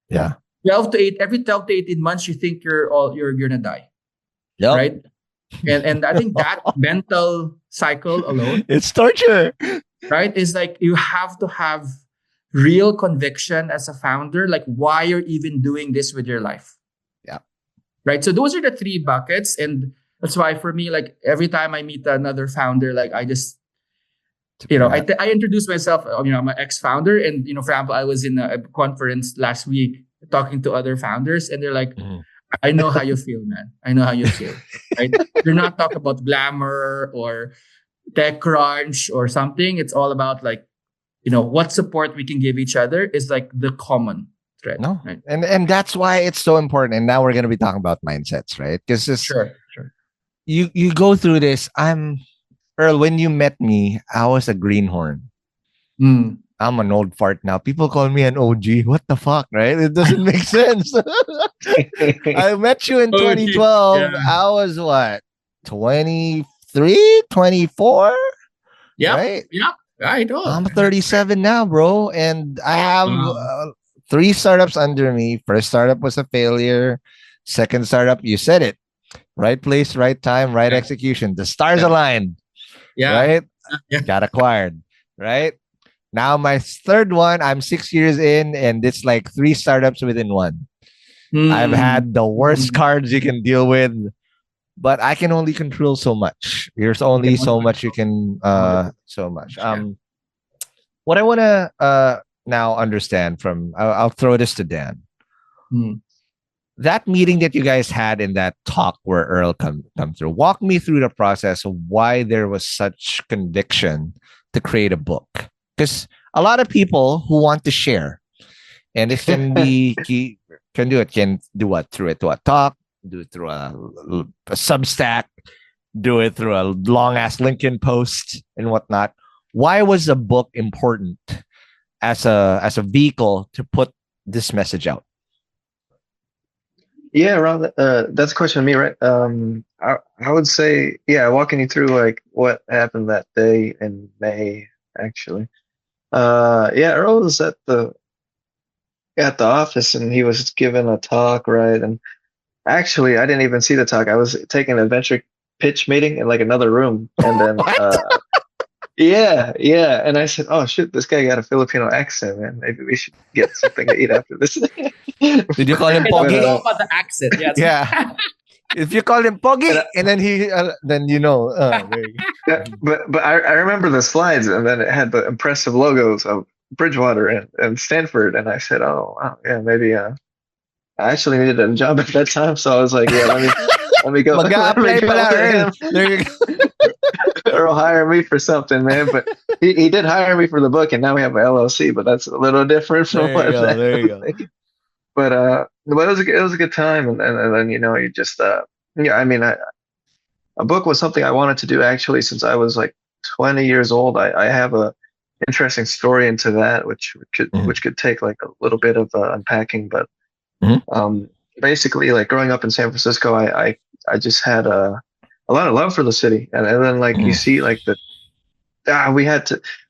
Yeah. Every 12 to 18 months, you think you're gonna die. Yep. Right? And I think that mental cycle alone, it's torture. Right? Is like you have to have real conviction as a founder, like why you're even doing this with your life. Yeah. Right. So those are the three buckets. And that's why for me, like every time I meet another founder, like I just I introduce myself, I'm an ex-founder. And, for example, I was in a conference last week talking to other founders and they're like, I know how you feel, man. I know how you feel. Right? You're not talking about glamour or TechCrunch or something. It's all about like, what support we can give each other is like the common thread. No. Right? And that's why it's so important. And now we're going to be talking about mindsets, right? Because sure. You go through this. Earl, when you met me, I was a greenhorn. I'm an old fart now. People call me an OG. What the fuck, right? It doesn't make sense. I met you in 2012. Yeah. I was what? 23, 24? Yeah. Right? Yeah. I know. I'm 37 now, bro. And I have 3 startups under me. First startup was a failure. Second startup, you said it. Right place, right time, right execution. The stars aligned. Yeah. Right? Yeah. Got acquired. Right? Now my third one, I'm 6 years in, and it's like 3 startups within one. I've had the worst cards you can deal with, but I can only control so much. There's only so much you can so much. What I want to now understand from I'll throw this to Dan. That meeting that you guys had in that talk where Earl come through, walk me through the process of why there was such conviction to create a book. Because a lot of people who want to share, and it can be can do what through a talk, do it through a Substack, do it through a long ass LinkedIn post and whatnot. Why was a book important as a vehicle to put this message out? Yeah, Ron, that's a question to me, right? I would say, walking you through like what happened that day in May, actually. Earl was at the office and he was giving a talk, right? And actually, I didn't even see the talk. I was taking a venture pitch meeting in like another room, and then and I said, "Oh shit, this guy got a Filipino accent, man. Maybe we should get something to eat after this." Did you call him Pogi? About the accent, yeah. If you call him Pogi, and then he, then you know. But I remember the slides, and then it had the impressive logos of Bridgewater and Stanford, and I said, oh wow, yeah, maybe I actually needed a job at that time, so I was like, yeah, let me go. Mag-a-apply pala, Earl. him. There you go. Earl hire me for something, man. But he did hire me for the book, and now we have an LLC, but that's a little different from There what you go. that There you was. go. But it was a good time, and then you just yeah, I mean, a book was something I wanted to do actually since I was like 20 years old. I have a interesting story into that, which could take like a little bit of unpacking, but basically, like growing up in San Francisco, I just had a lot of love for the city, and then like you see like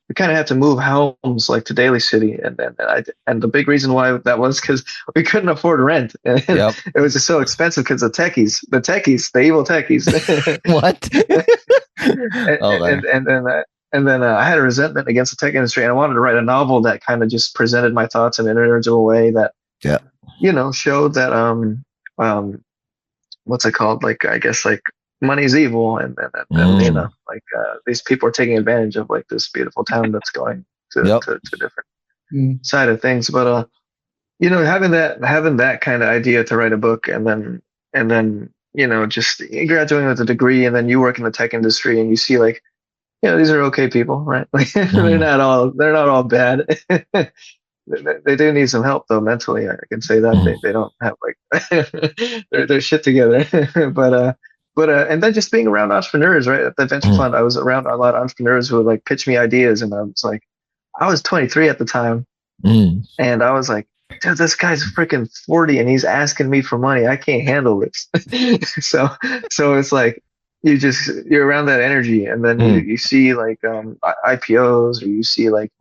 we kind of had to move homes like to Daly City, and the big reason why that was because we couldn't afford rent, and it was just so expensive because the evil techies. What? And then I had a resentment against the tech industry, and I wanted to write a novel that kind of just presented my thoughts in an original way that showed that what's it called, like I guess like money's evil, and like these people are taking advantage of like this beautiful town that's going to different side of things. But having that kind of idea to write a book, and then just graduating with a degree, and then you work in the tech industry, and you see like these are okay people, right? Like they're not all bad. They do need some help though mentally. I can say that they don't have like their shit together. But and then just being around entrepreneurs, right? At the venture fund, I was around a lot of entrepreneurs who would like pitch me ideas, and I was 23 at the time, and I was like, dude, this guy's freaking 40 and he's asking me for money. I can't handle this. so it's like you're around that energy, and then you see like IPOs, or you see like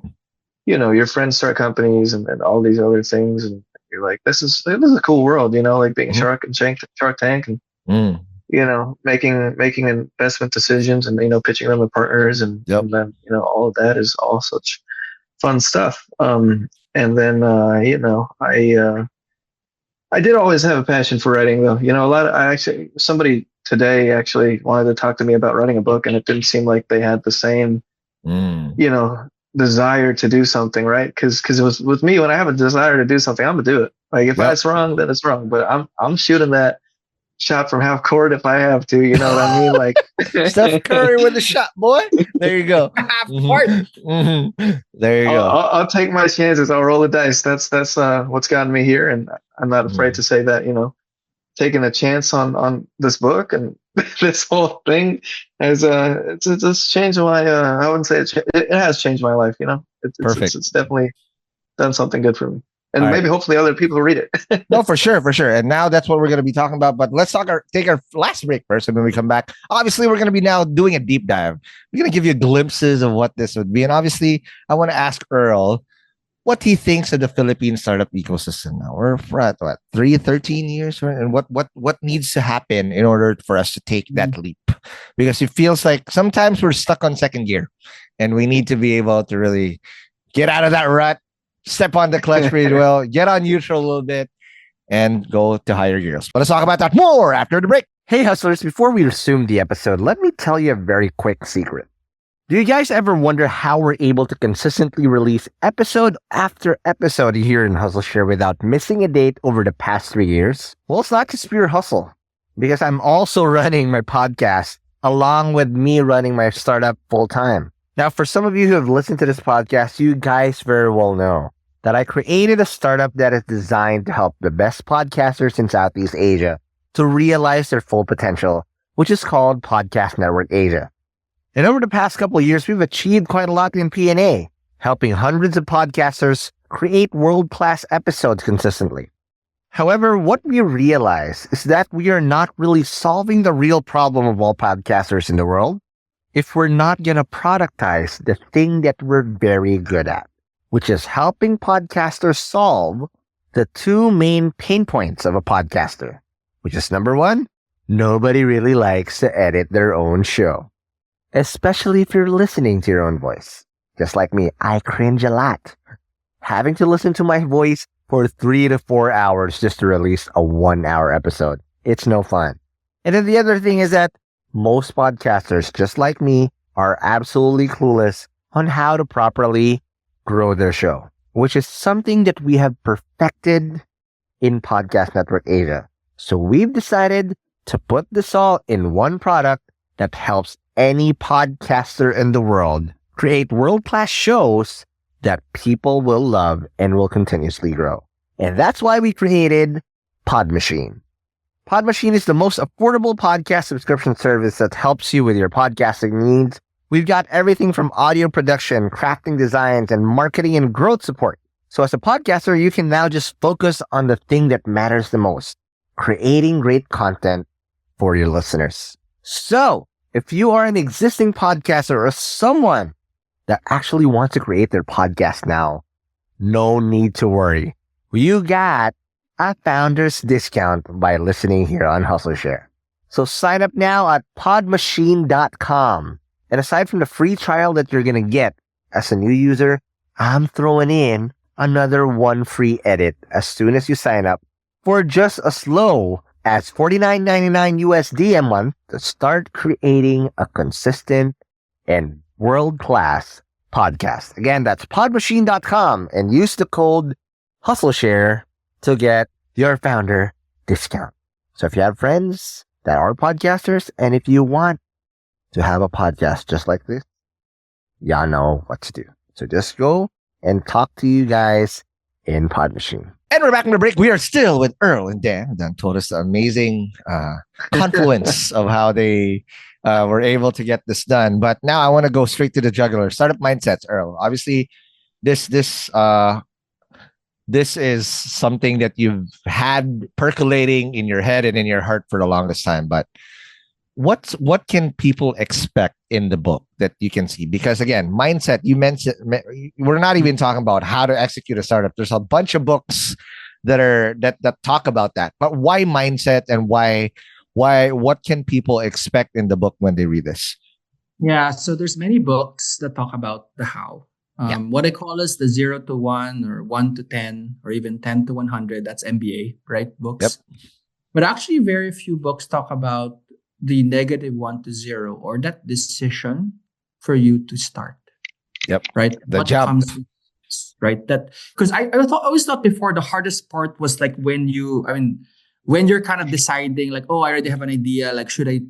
your friends start companies and all these other things, and you're like, this is a cool world, like being Shark Tank, and making investment decisions, and pitching them to partners, and then all of that is all such fun stuff. And then I did always have a passion for writing, though. Somebody today actually wanted to talk to me about writing a book, and it didn't seem like they had the same desire to do something, right? Because it was with me, when I have a desire to do something, I'm gonna do it. Like if it's wrong, then it's wrong. But I'm shooting that shot from half court if I have to. You know what I mean? Like Steph Curry with the shot, boy. There you go. Half court. There you go. I'll take my chances. I'll roll the dice. That's what's gotten me here, and I'm not afraid to say that. Taking a chance on this book and this whole thing has it's changed my I wouldn't say it has changed my life. Perfect. It's definitely done something good for me, and All maybe hopefully other people read it. No, for sure. And now that's what we're going to be talking about. But let's take our last break first, and when we come back, obviously we're going to be now doing a deep dive. We're going to give you glimpses of what this would be, and obviously I want to ask Earl what he thinks of the Philippine startup ecosystem now. We're at 13 years, right? And what needs to happen in order for us to take that leap? Because it feels like sometimes we're stuck on second gear, and we need to be able to really get out of that rut, step on the clutch pretty well, get on neutral a little bit, and go to higher gears. But let's talk about that more after the break. Hey, hustlers, before we resume the episode, let me tell you a very quick secret. Do you guys ever wonder how we're able to consistently release episode after episode here in Hustleshare without missing a date over the past 3 years? Well, it's not just pure hustle, because I'm also running my podcast along with me running my startup full time. Now, for some of you who have listened to this podcast, you guys very well know that I created a startup that is designed to help the best podcasters in Southeast Asia to realize their full potential, which is called Podcast Network Asia. And over the past couple of years, we've achieved quite a lot in P&A, helping hundreds of podcasters create world-class episodes consistently. However, what we realize is that we are not really solving the real problem of all podcasters in the world if we're not going to productize the thing that we're very good at, which is helping podcasters solve the two main pain points of a podcaster, which is number one, nobody really likes to edit their own show. Especially if you're listening to your own voice. Just like me, I cringe a lot. Having to listen to my voice for 3 to 4 hours just to release a 1-hour episode. It's no fun. And then the other thing is that most podcasters, just like me, are absolutely clueless on how to properly grow their show, which is something that we have perfected in Podcast Network Asia. So we've decided to put this all in one product that helps any podcaster in the world create world-class shows that people will love and will continuously grow. And that's why we created Pod Machine. Pod Machine is the most affordable podcast subscription service that helps you with your podcasting needs. We've got everything from audio production, crafting designs, and marketing and growth support. So as a podcaster, you can now just focus on the thing that matters the most, creating great content for your listeners. So if you are an existing podcaster or someone that actually wants to create their podcast now, no need to worry. You got a founder's discount by listening here on Hustleshare. So sign up now at podmachine.com. And aside from the free trial that you're going to get as a new user, I'm throwing in another one free edit as soon as you sign up for just as low as $49.99 USD a month to start creating a consistent and world-class podcast. Again, that's podmachine.com and use the code Hustleshare to get your founder discount. So if you have friends that are podcasters and if you want to have a podcast just like this, y'all know what to do. So just go and talk to you guys in Pod Machine. And we're back from the break. We are still with Earl and Dan. Dan told us the amazing confluence of how they were able to get this done. But now I want to go straight to the jugular. Startup mindsets, Earl. Obviously, this is something that you've had percolating in your head and in your heart for the longest time. But what can people expect in the book that you can see? Because again, mindset, you mentioned, we're not even talking about how to execute a startup. There's a bunch of books that talk about that. But why mindset, and why what can people expect in the book when they read this? Yeah, so there's many books that talk about the how. What I call is the 0 to 1 or 1 to 10 or even 10 to 100. That's MBA, right? Books. Yep. But actually very few books talk about the negative 1 to 0 or that decision for you to start. Yep. Right. The what jump. comes, right. That because I always thought before the hardest part was like when you're kind of deciding like, oh, I already have an idea. Like, should I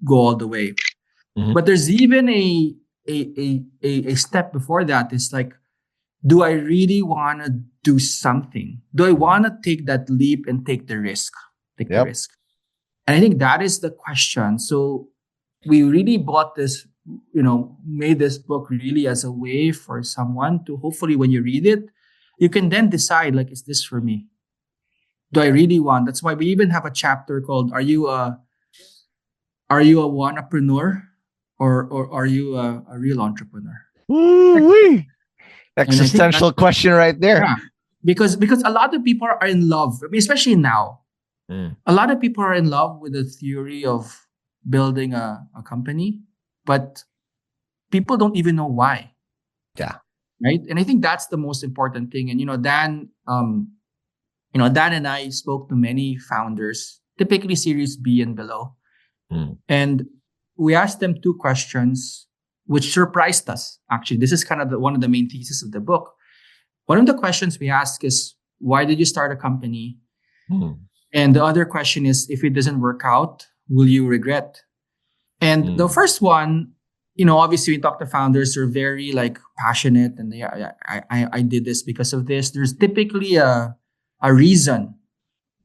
go all the way? Mm-hmm. But there's even a step before that. It's like, do I really want to do something? Do I want to take that leap and take the risk? The risk. And I think that is the question. So we really bought this, made this book really as a way for someone to hopefully when you read it, you can then decide like, is this for me? Do I really want? That's why we even have a chapter called, are you a wantrepreneur or are you a real entrepreneur? Ooh-wee. Existential question right there. Yeah, because a lot of people are in love, especially now. A lot of people are in love with the theory of building a company, but people don't even know why. Yeah. Right. And I think that's the most important thing. And, Dan and I spoke to many founders, typically Series B and below. And we asked them two questions, which surprised us. Actually, this is kind of one of the main theses of the book. One of the questions we ask is, why did you start a company? And the other question is, if it doesn't work out, will you regret? And the first one, obviously we talk to founders who are very like passionate and I did this because of this. There's typically a reason,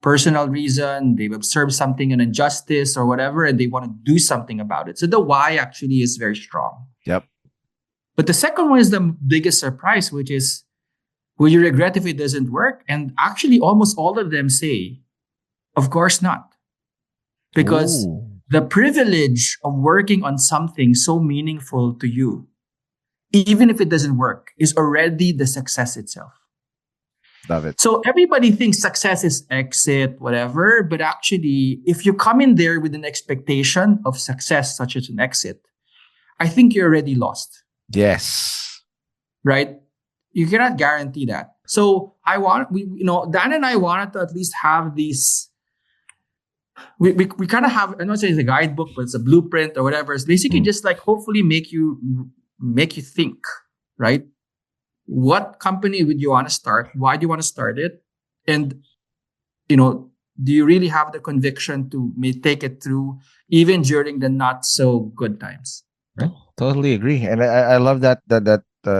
personal reason. They've observed something, an injustice or whatever, and they want to do something about it. So the why actually is very strong. Yep. But the second one is the biggest surprise, which is, will you regret if it doesn't work? And actually almost all of them say, of course not. Because the privilege of working on something so meaningful to you, even if it doesn't work, is already the success itself. Love it. So everybody thinks success is exit, whatever. But actually, if you come in there with an expectation of success, such as an exit, I think you're already lost. Yes. Right? You cannot guarantee that. So Dan and I wanted to at least have these. We kind of have, I don't say it's a guidebook, but it's a blueprint or whatever. It's basically just like hopefully make you think, right? what company would you want to start? Why do you want to start it? And, do you really have the conviction to take it through even during the not so good times? Right? Totally agree. And I love that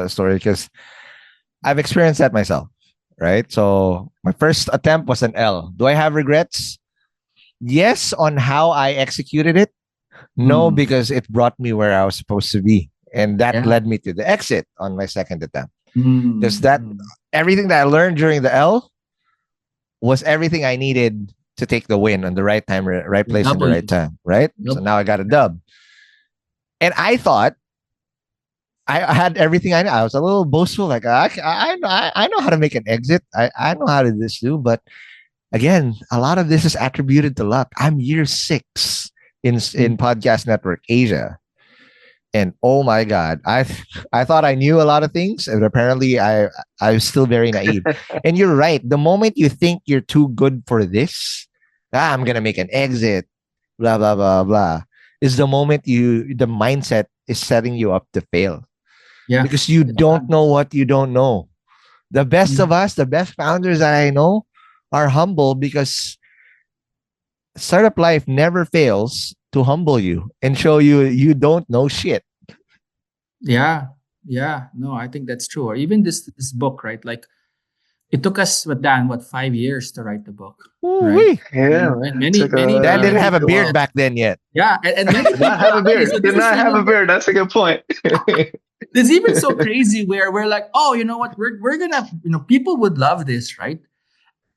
story because I've experienced that myself. Right. So my first attempt was an L. Do I have regrets? Yes, on how I executed it. No, because it brought me where I was supposed to be. And that led me to the exit on my second attempt. Because everything that I learned during the L was everything I needed to take the win on the right time, right place, and the right time. Right. Yep. So now I got a dub. And I thought I had everything I know. I was a little boastful, like I know how to make an exit. I know how to do, but again, a lot of this is attributed to luck. I'm year 6 in Podcast Network Asia, and oh my God, I thought I knew a lot of things, and apparently I was still very naive. And you're right. The moment you think you're too good for this, I'm gonna make an exit, blah blah blah blah, is the moment the mindset is setting you up to fail. Yeah. Because you don't know what you don't know. The best of us, the best founders that I know are humble because startup life never fails to humble you and show you don't know shit. Yeah. Yeah. No, I think that's true. Or even this book, right? Like it took us, 5 years to write the book. Right? Yeah. And many Dan didn't have a beard back then yet. Yeah. And many did not have a beard. Did not have a beard. That's a good point. It's even so crazy where we're like, oh, you know what? We're gonna, people would love this, right?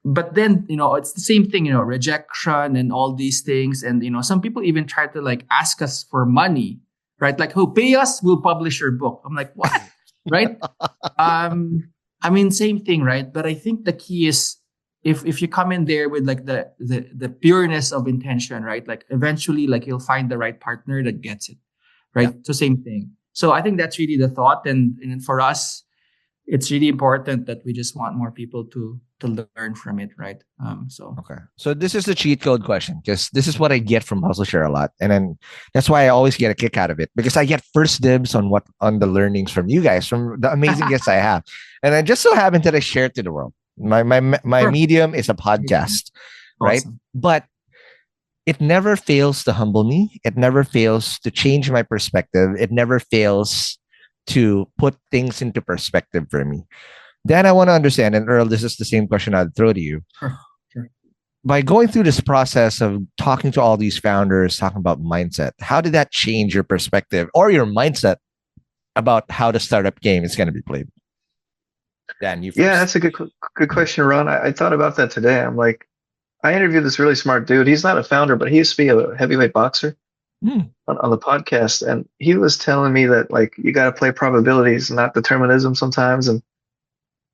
But then, it's the same thing, rejection and all these things. And, some people even try to like ask us for money, right? Like, who pay us, we'll publish your book. I'm like, what? Right? Same thing, right? But I think the key is if you come in there with like the pureness of intention, right? Like eventually, like you'll find the right partner that gets it, right? Yeah. So same thing. So I think that's really the thought. And for us, it's really important that we just want more people to learn from it, right? Okay. So this is the cheat code question, because this is what I get from Hustleshare a lot. And then that's why I always get a kick out of it, because I get first dibs on the learnings from you guys, from the amazing guests I have. And I just so happen that I share it to the world. My sure. medium is a podcast, right? Awesome. But it never fails to humble me. It never fails to change my perspective. It never fails to put things into perspective for me. Then I want to understand, and Earl, this is the same question I'd throw to you. Sure. By going through this process of talking to all these founders, talking about mindset, how did that change your perspective or your mindset about how the startup game is going to be played? Dan, you first. Yeah, that's a good question, Ron. I thought about that today. I'm like, I interviewed this really smart dude. He's not a founder, but he used to be a heavyweight boxer on the podcast. And he was telling me that, like, you got to play probabilities, not determinism sometimes. And,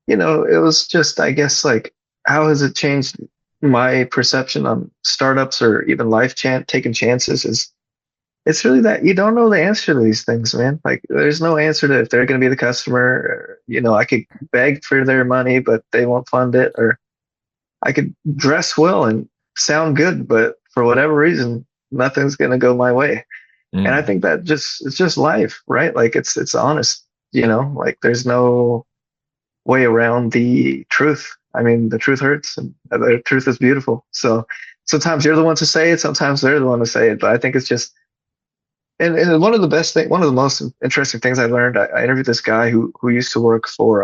it was just, I guess, like, how has it changed my perception on startups or even life taking chances? It's really that you don't know the answer to these things, man. Like, there's no answer to if they're going to be the customer. Or, I could beg for their money, but they won't fund it. Or I could dress well and sound good, but for whatever reason, nothing's going to go my way. And I think that it's just life, right? Like it's honest, like there's no way around the truth. I mean, the truth hurts and the truth is beautiful. So sometimes you're the one to say it. Sometimes they're the one to say it. But I think it's just, and one of the most interesting things I learned, I interviewed this guy who used to work for,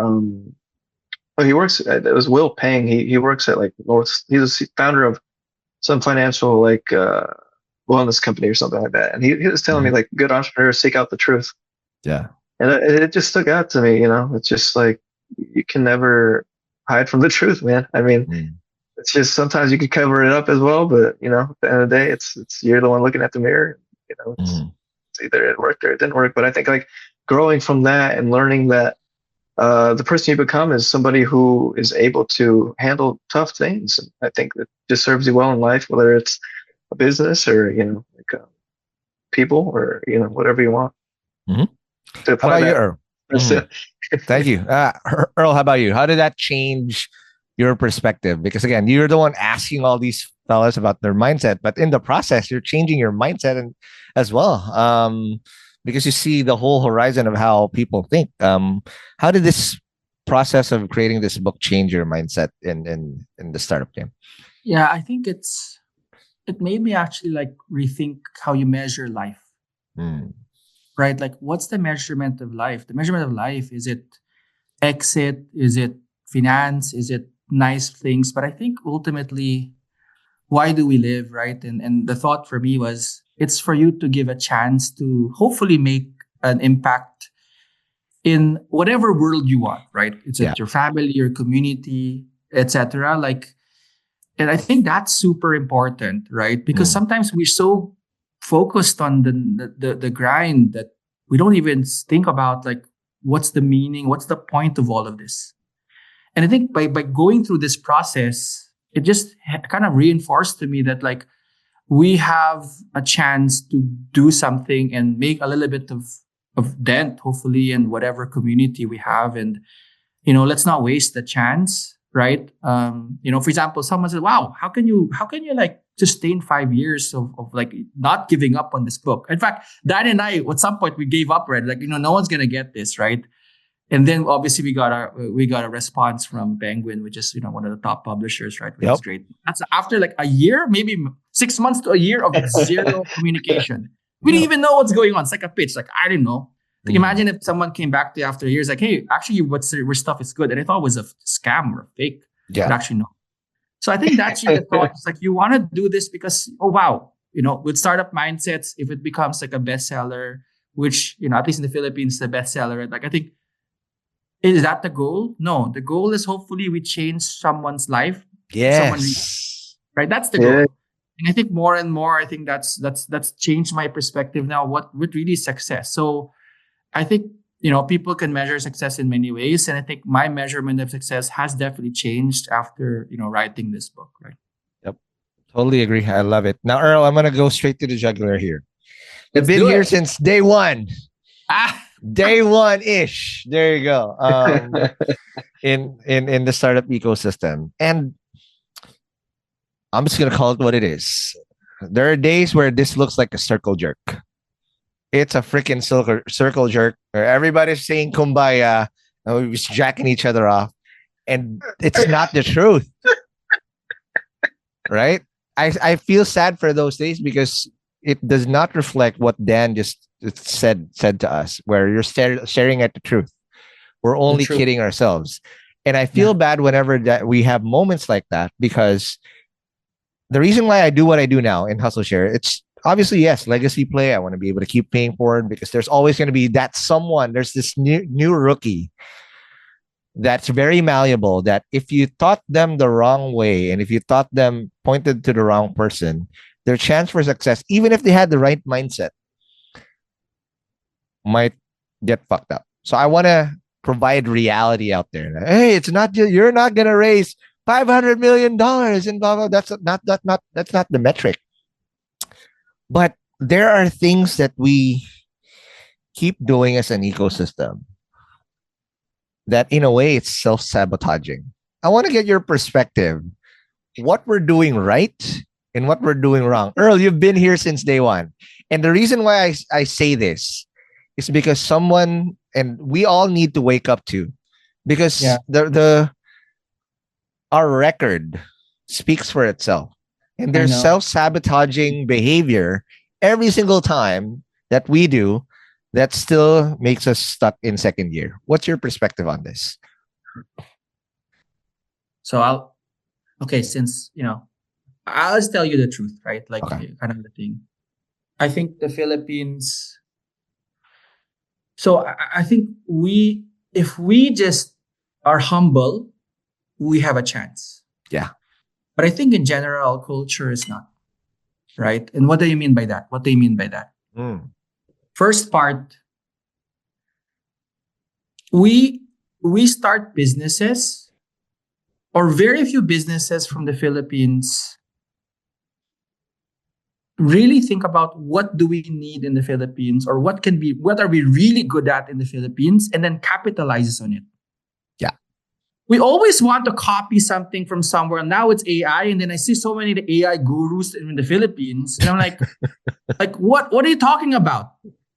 it was Will Pang. He works at like North. He's a founder of some financial like wellness company or something like that. And he was telling me like good entrepreneurs seek out the truth. Yeah. And it just stuck out to me. It's just like you can never hide from the truth, man. I mean, it's just sometimes you can cover it up as well, but at the end of the day, it's you're the one looking at the mirror. It's either it worked or it didn't work. But I think like growing from that and learning that. The person you become is somebody who is able to handle tough things. And I think that just serves you well in life, whether it's a business or, people or, whatever you want. How about you, Earl? Thank you. Earl, how about you? How did that change your perspective? Because again, you're the one asking all these fellas about their mindset, but in the process, you're changing your mindset as well. Because you see the whole horizon of how people think. How did this process of creating this book change your mindset in the startup game? Yeah, I think it made me actually like rethink how you measure life, Mm. right? Like, what's the measurement of life? The measurement of life, is it exit? Is it finance? Is it nice things? But I think ultimately, why do we live, right? And the thought for me was, it's for you to give a chance to hopefully make an impact in whatever world you want, right? It's Yeah. your family, your community, etc. Like, and I think that's super important, right? Because sometimes we're so focused on the grind that we don't even think about like, what's the meaning, what's the point of all of this. And I think by going through this process, it just kind of reinforced to me that like, we have a chance to do something and make a little bit of dent, hopefully, in whatever community we have. And, let's not waste the chance, right? For example, someone said, wow, how can you like sustain 5 years of like not giving up on this book? In fact, Dan and I, at some point we gave up, right? Like, no one's going to get this, right? And then obviously we got a response from Penguin, which is one of the top publishers, right? Which is great. That's after like a year, maybe 6 months to a year of zero communication. We didn't even know what's going on. It's like a pitch. Like, I didn't know. Imagine if someone came back to you after years, like, hey, actually, your stuff is good, and I thought it was a scam or a fake. Yeah. But actually, no. So I think that's the thought. It's like, you want to do this because, oh wow, with startup mindsets, if it becomes like a bestseller, which at least in the Philippines, the bestseller, right? Like, I think. Is that the goal? No, the goal is hopefully we change someone's life. Yes. Right? That's the goal. Yeah. And I think more and more, I think that's changed my perspective now. What really is success? So I think, people can measure success in many ways. And I think my measurement of success has definitely changed after, writing this book, right? Yep. Totally agree. I love it. Now, Earl, I'm going to go straight to the jugular here. You've Let's been do here it. since day one. Day one-ish. There you go. In the startup ecosystem. And I'm just gonna call it what it is. There are days where this looks like a circle jerk. It's a freaking circle jerk where everybody's saying kumbaya and we're just jacking each other off. And it's not the truth. Right? I feel sad for those days because it does not reflect what Dan just said to us, where you're staring at the truth. We're only kidding ourselves. And I feel bad whenever that we have moments like that, because the reason why I do what I do now in Hustleshare, it's obviously, yes, legacy play. I want to be able to keep paying forward because there's always going to be that someone, there's this new rookie that's very malleable, that if you taught them the wrong way and if you taught them pointed to the wrong person, their chance for success, even if they had the right mindset, might get fucked up. So I want to provide reality out there. Hey, it's not you're not going to raise $500 million and blah blah. That's not the metric. But there are things that we keep doing as an ecosystem that, in a way, it's self-sabotaging. I want to get your perspective. What we're doing right and what we're doing wrong. Earl, you've been here since day one. And the reason why I say this is because someone, and we all need to wake up to, because our record speaks for itself. And there's self-sabotaging behavior every single time that we do that still makes us stuck in second year. What's your perspective on this? So since, I'll just tell you the truth, right? Like, kind of the thing. I think the Philippines. So I think if we just are humble, we have a chance. Yeah. But I think in general, culture is not, right? And what do you mean by that? First part, we start businesses, or very few businesses from the Philippines really think about what do we need in the Philippines, or what are we really good at in the Philippines, and then capitalizes on it. Yeah. We always want to copy something from somewhere. Now it's AI, and then I see so many AI gurus in the Philippines, and I'm like, what are you talking about?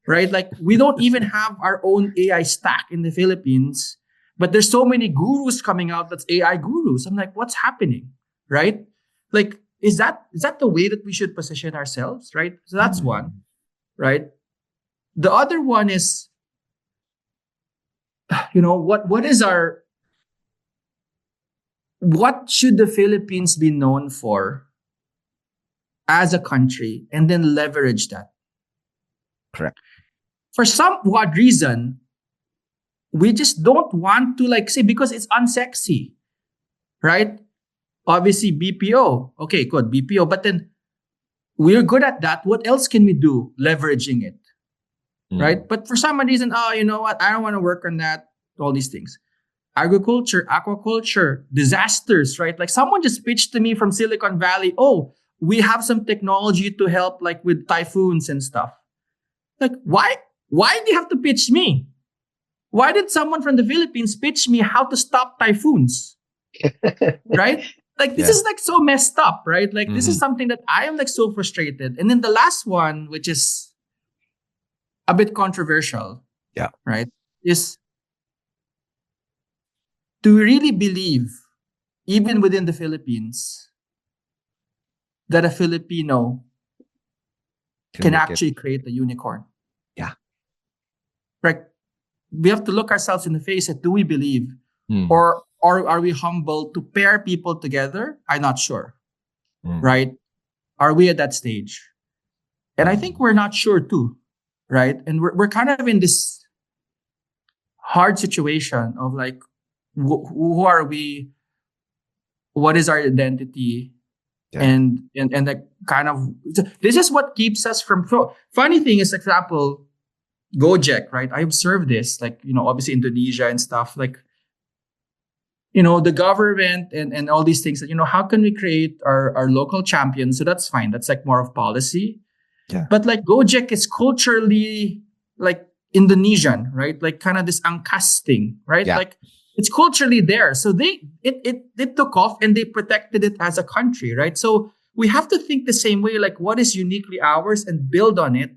Right? Like, we don't even have our own AI stack in the Philippines, But there's so many gurus coming out that's AI gurus. I'm like, what's happening? Right? Like, is that the way that we should position ourselves? Right? So that's one. Right? The other one is, what should the Philippines be known for as a country, and then leverage that? Correct. For some odd reason, we just don't want to say, because it's unsexy, right? Obviously BPO. Okay, good, BPO. But then we're good at that. What else can we do leveraging it? Right? But for some reason, you know what? I don't want to work on that. All these things. Agriculture, aquaculture, disasters, right? Like someone just pitched to me from Silicon Valley, oh, we have some technology to help with typhoons and stuff. Like, why do you have to pitch me? Why did someone from the Philippines pitch me how to stop typhoons? Right? Like, this is so messed up, right? Like, this is something that I am so frustrated. And then the last one, which is a bit controversial, right, is, do we really believe, even within the Philippines, that a Filipino can actually create a unicorn? Yeah. Right. We have to look ourselves in the face and do we believe? Or are we humble to pair people together? I'm not sure. Right? Are we at that stage? And I think we're not sure too. Right? And we're kind of in this hard situation of who are we? What is our identity? Yeah. And kind of, this is what keeps us from. Funny thing is, example, Gojek, right? I observed this, obviously Indonesia and stuff, the government and all these things that, how can we create our local champions? So that's fine. That's more of policy. Yeah. But Gojek is culturally Indonesian, right? Kind of this angkas thing, right? Yeah. It's culturally there. So it took off and they protected it as a country, right? So we have to think the same way, what is uniquely ours and build on it,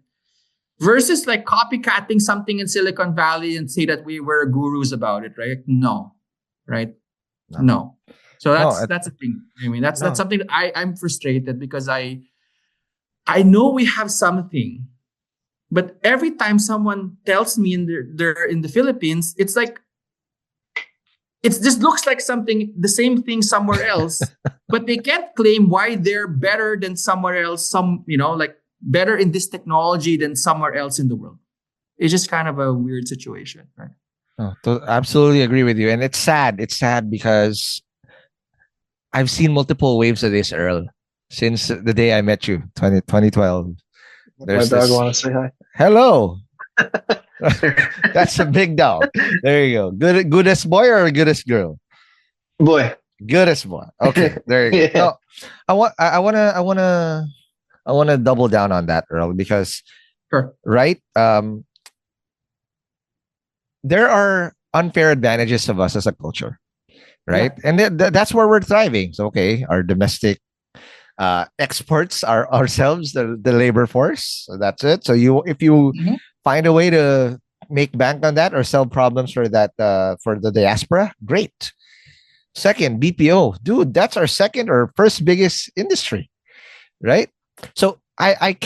versus copycatting something in Silicon Valley and say that we were gurus about it, right? No, right? No. So that's a thing. I mean, that's something that I'm frustrated because I know we have something, but every time someone tells me they're in the Philippines, it's it just looks like something, the same thing somewhere else, but they can't claim why they're better than somewhere else, better in this technology than somewhere else in the world. It's just kind of a weird situation, right? Absolutely agree with you. And it's sad. It's sad because I've seen multiple waves of this, Earl, since the day I met you, 2012. My dog want to say hi. Hello. That's a big dog. There you go. Goodest boy or goodest girl? Boy. Goodest boy. Okay, there you go. No, I wanna double down on that, Earl, because right? There are unfair advantages of us as a culture, right? And that's where we're thriving. So our domestic exports are ourselves, the labor force. So that's it. So if you find a way to make bank on that or solve problems for that for the diaspora, great. Second, BPO, dude, that's our second or first biggest industry, right? So I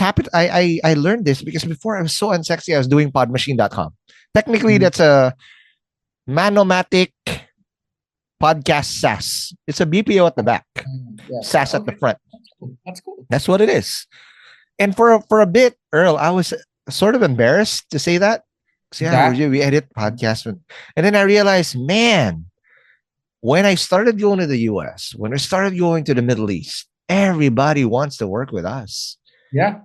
learned this because before I was so unsexy, I was doing podmachine.com. Technically, that's a Manomatic podcast SaaS. It's a BPO at the back, SaaS at the front. That's cool. That's what it is. And for a bit, Earl, I was sort of embarrassed to say that. We edit podcasts. And then I realized, man, when I started going to the US, when I started going to the Middle East, everybody wants to work with us. Yeah.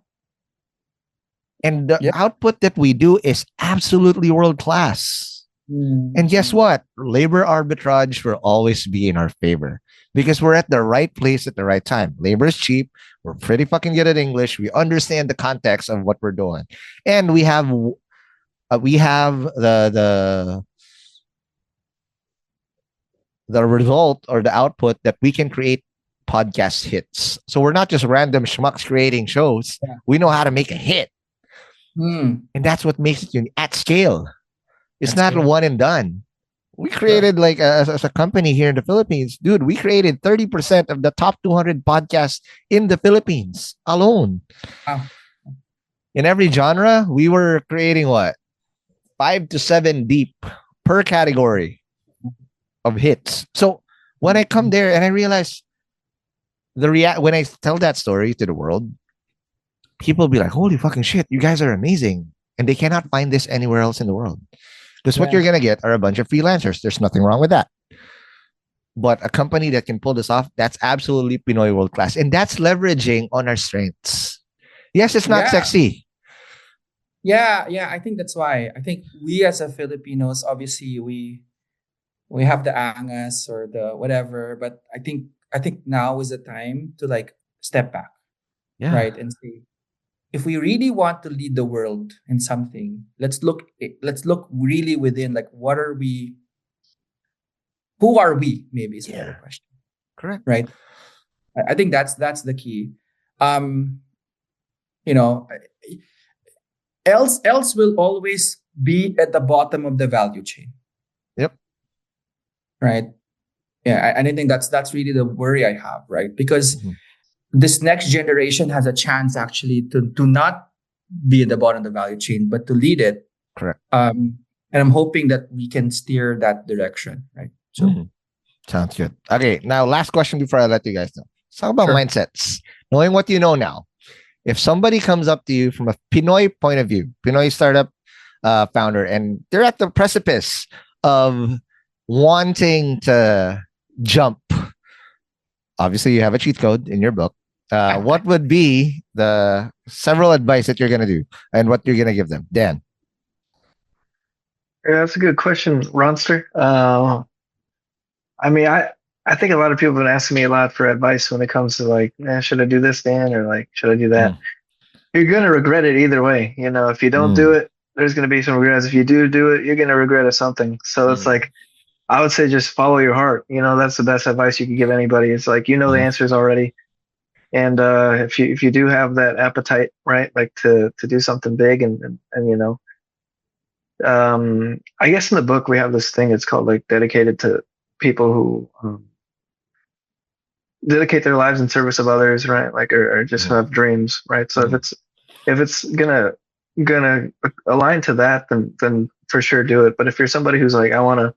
And the output that we do is absolutely world class. And guess what? Labor arbitrage will always be in our favor because we're at the right place at the right time. Labor is cheap. We're pretty fucking good at English. We understand the context of what we're doing. And we have the result or the output that we can create podcast hits. So we're not just random schmucks creating shows. Yeah. We know how to make a hit. And that's what makes it at scale. It's not one and done. We created like as a company here in the Philippines, dude. We created 30% of the top 200 podcasts in the Philippines alone. Wow. In every genre, we were creating what 5 to 7 deep per category of hits. So when I come there and I realize when I tell that story to the world, people be like, "Holy fucking shit, you guys are amazing," and they cannot find this anywhere else in the world. Because what you're gonna get are a bunch of freelancers. There's nothing wrong with that. But a company that can pull this off, that's absolutely Pinoy world class, and that's leveraging on our strengths. Yes, it's not sexy. Yeah, I think that's why. I think we as a Filipinos, obviously we have the angas or the whatever, but I think now is the time to like step back, right, and say, if we really want to lead the world in something, let's look really within, like, what are we? Who are we? Maybe is a better question. Correct. Right. I think that's the key. You know, else will always be at the bottom of the value chain. Yep. Right. Yeah, and I think that's really the worry I have, right? Because this next generation has a chance actually to not be at the bottom of the value chain, but to lead it. Correct. And I'm hoping that we can steer that direction, right? So sounds good. Okay, now last question before I let you guys know. Let's talk about mindsets. Knowing what you know now, if somebody comes up to you from a Pinoy point of view, Pinoy startup founder, and they're at the precipice of wanting to jump, obviously you have a cheat code in your book. What would be the several advice that you're going to do and what you're going to give them? Dan. Yeah, that's a good question, Ronster. I mean, I think a lot of people have been asking me a lot for advice when it comes to like, should I do this, Dan, or like, should I do that? You're going to regret it either way. You know, if you don't do it, there's going to be some regrets. If you do it, you're going to regret it something. So it's like, I would say just follow your heart. You know, that's the best advice you can give anybody. It's like, you know, the answers already. And if you do have that appetite, right, like to do something big and you know, I guess in the book we have this thing. It's called like dedicated to people who dedicate their lives in service of others, right? Like or just have dreams, right? So if it's gonna align to that, then for sure do it. But if you're somebody who's like, I want to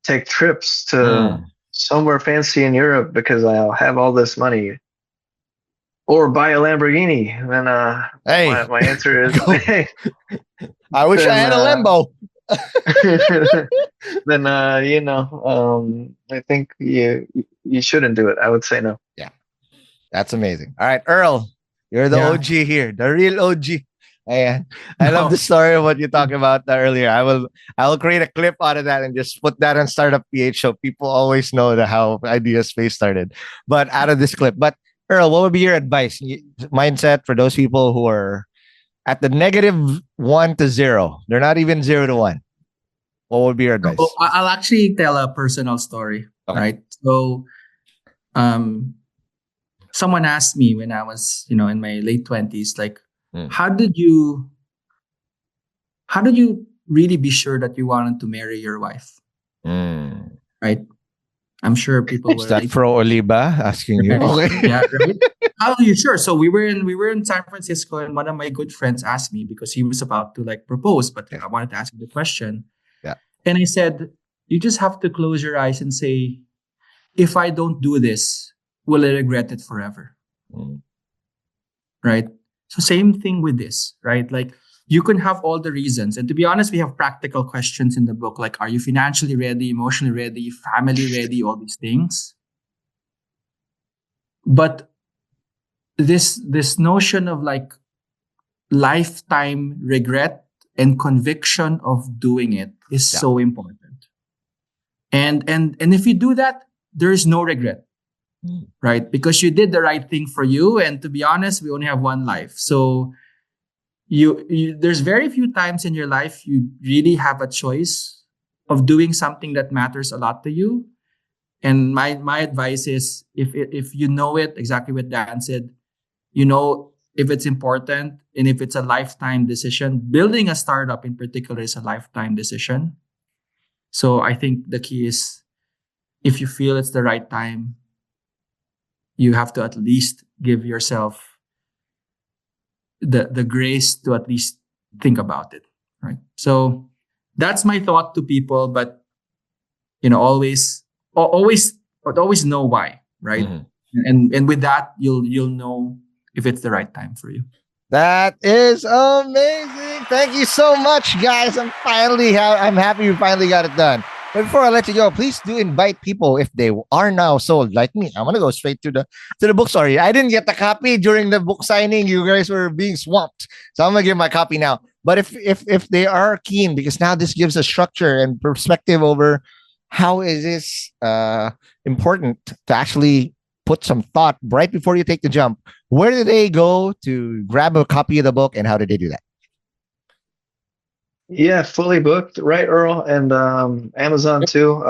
take trips to somewhere fancy in Europe because I'll have all this money, or buy a Lamborghini, then my answer is, hey, I wish I had a Lambo. Then you know, I think you shouldn't do it. I would say no. Yeah, that's amazing. All right, Earl, you're the OG here, the real OG. And I love the story of what you talked about earlier. I will create a clip out of that and just put that on Startup PH so people always know how IdeaSpace started. But out of this clip, but Earl, what would be your advice, mindset for those people who are at the -1 to 0? They're not even 0 to 1. What would be your advice? Well, I'll actually tell a personal story, right? So, someone asked me when I was, you know, in my late 20s, like, how did you really be sure that you wanted to marry your wife? Right? I'm sure people were. Is that Fro Oliva asking you? Okay. Yeah, right. How are you sure? So we were in San Francisco, and one of my good friends asked me because he was about to like propose, but I wanted to ask him the question. Yeah. And I said, you just have to close your eyes and say, if I don't do this, will I regret it forever? Right? So same thing with this, right? Like, you can have all the reasons. And to be honest, we have practical questions in the book. Like, are you financially ready, emotionally ready, family ready, all these things? But this notion of like lifetime regret and conviction of doing it is so important. And if you do that, there is no regret, right? Because you did the right thing for you. And to be honest, we only have one life. So there's very few times in your life you really have a choice of doing something that matters a lot to you. And my advice is, if you know it, exactly what Dan said, you know, if it's important and if it's a lifetime decision, building a startup in particular is a lifetime decision. So I think the key is, if you feel it's the right time, you have to at least give yourself the grace to at least think about it, right? So that's my thought to people, but always know why, right? And with that, you'll know if it's the right time for you. That is amazing. Thank you so much, guys. I'm happy you finally got it done. But before I let you go, please do invite people if they are now sold like me. I'm gonna go straight to the bookstore. I didn't get the copy during the book signing. You guys were being swamped, so I'm gonna give my copy now. But if they are keen, because now this gives a structure and perspective over how is this important to actually put some thought right before you take the jump. Where do they go to grab a copy of the book, and how did they do that? Yeah, fully booked, right, Earl? And Amazon too.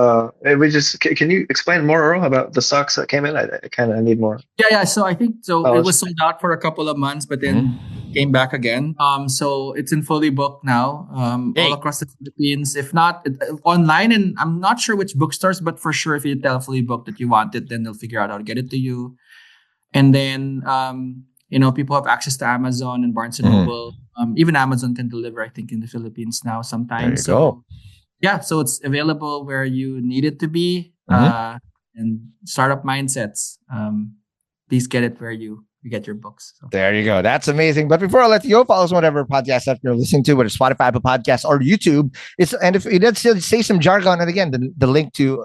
Can you explain more, Earl, about the stocks that came in? I kind of need more. Yeah. So I think it was sold out for a couple of months, but then came back again. So it's in fully booked now, all across the Philippines. If not online, and I'm not sure which bookstores, but for sure, if you tell fully booked that you want it, then they'll figure out how to get it to you. And then people have access to Amazon and Barnes and Noble. Even Amazon can deliver, I think, in the Philippines now sometimes. Go. Yeah, so it's available where you need it to be. And startup mindsets, please get it where you get your books. So. There you go. That's amazing. But before I let you go, follow us on whatever podcast app you're listening to, whether it's Spotify, Apple Podcasts, or YouTube. And if you did say some jargon, and again, the link to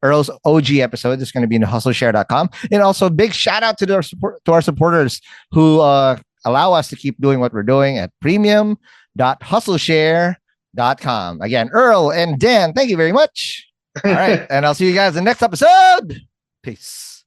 Earl's OG episode is going to be in Hustleshare.com. And also big shout out to our supporters who allow us to keep doing what we're doing at premium.hustleshare.com. Again, Earl and Dan, thank you very much. All right. And I'll see you guys in the next episode. Peace.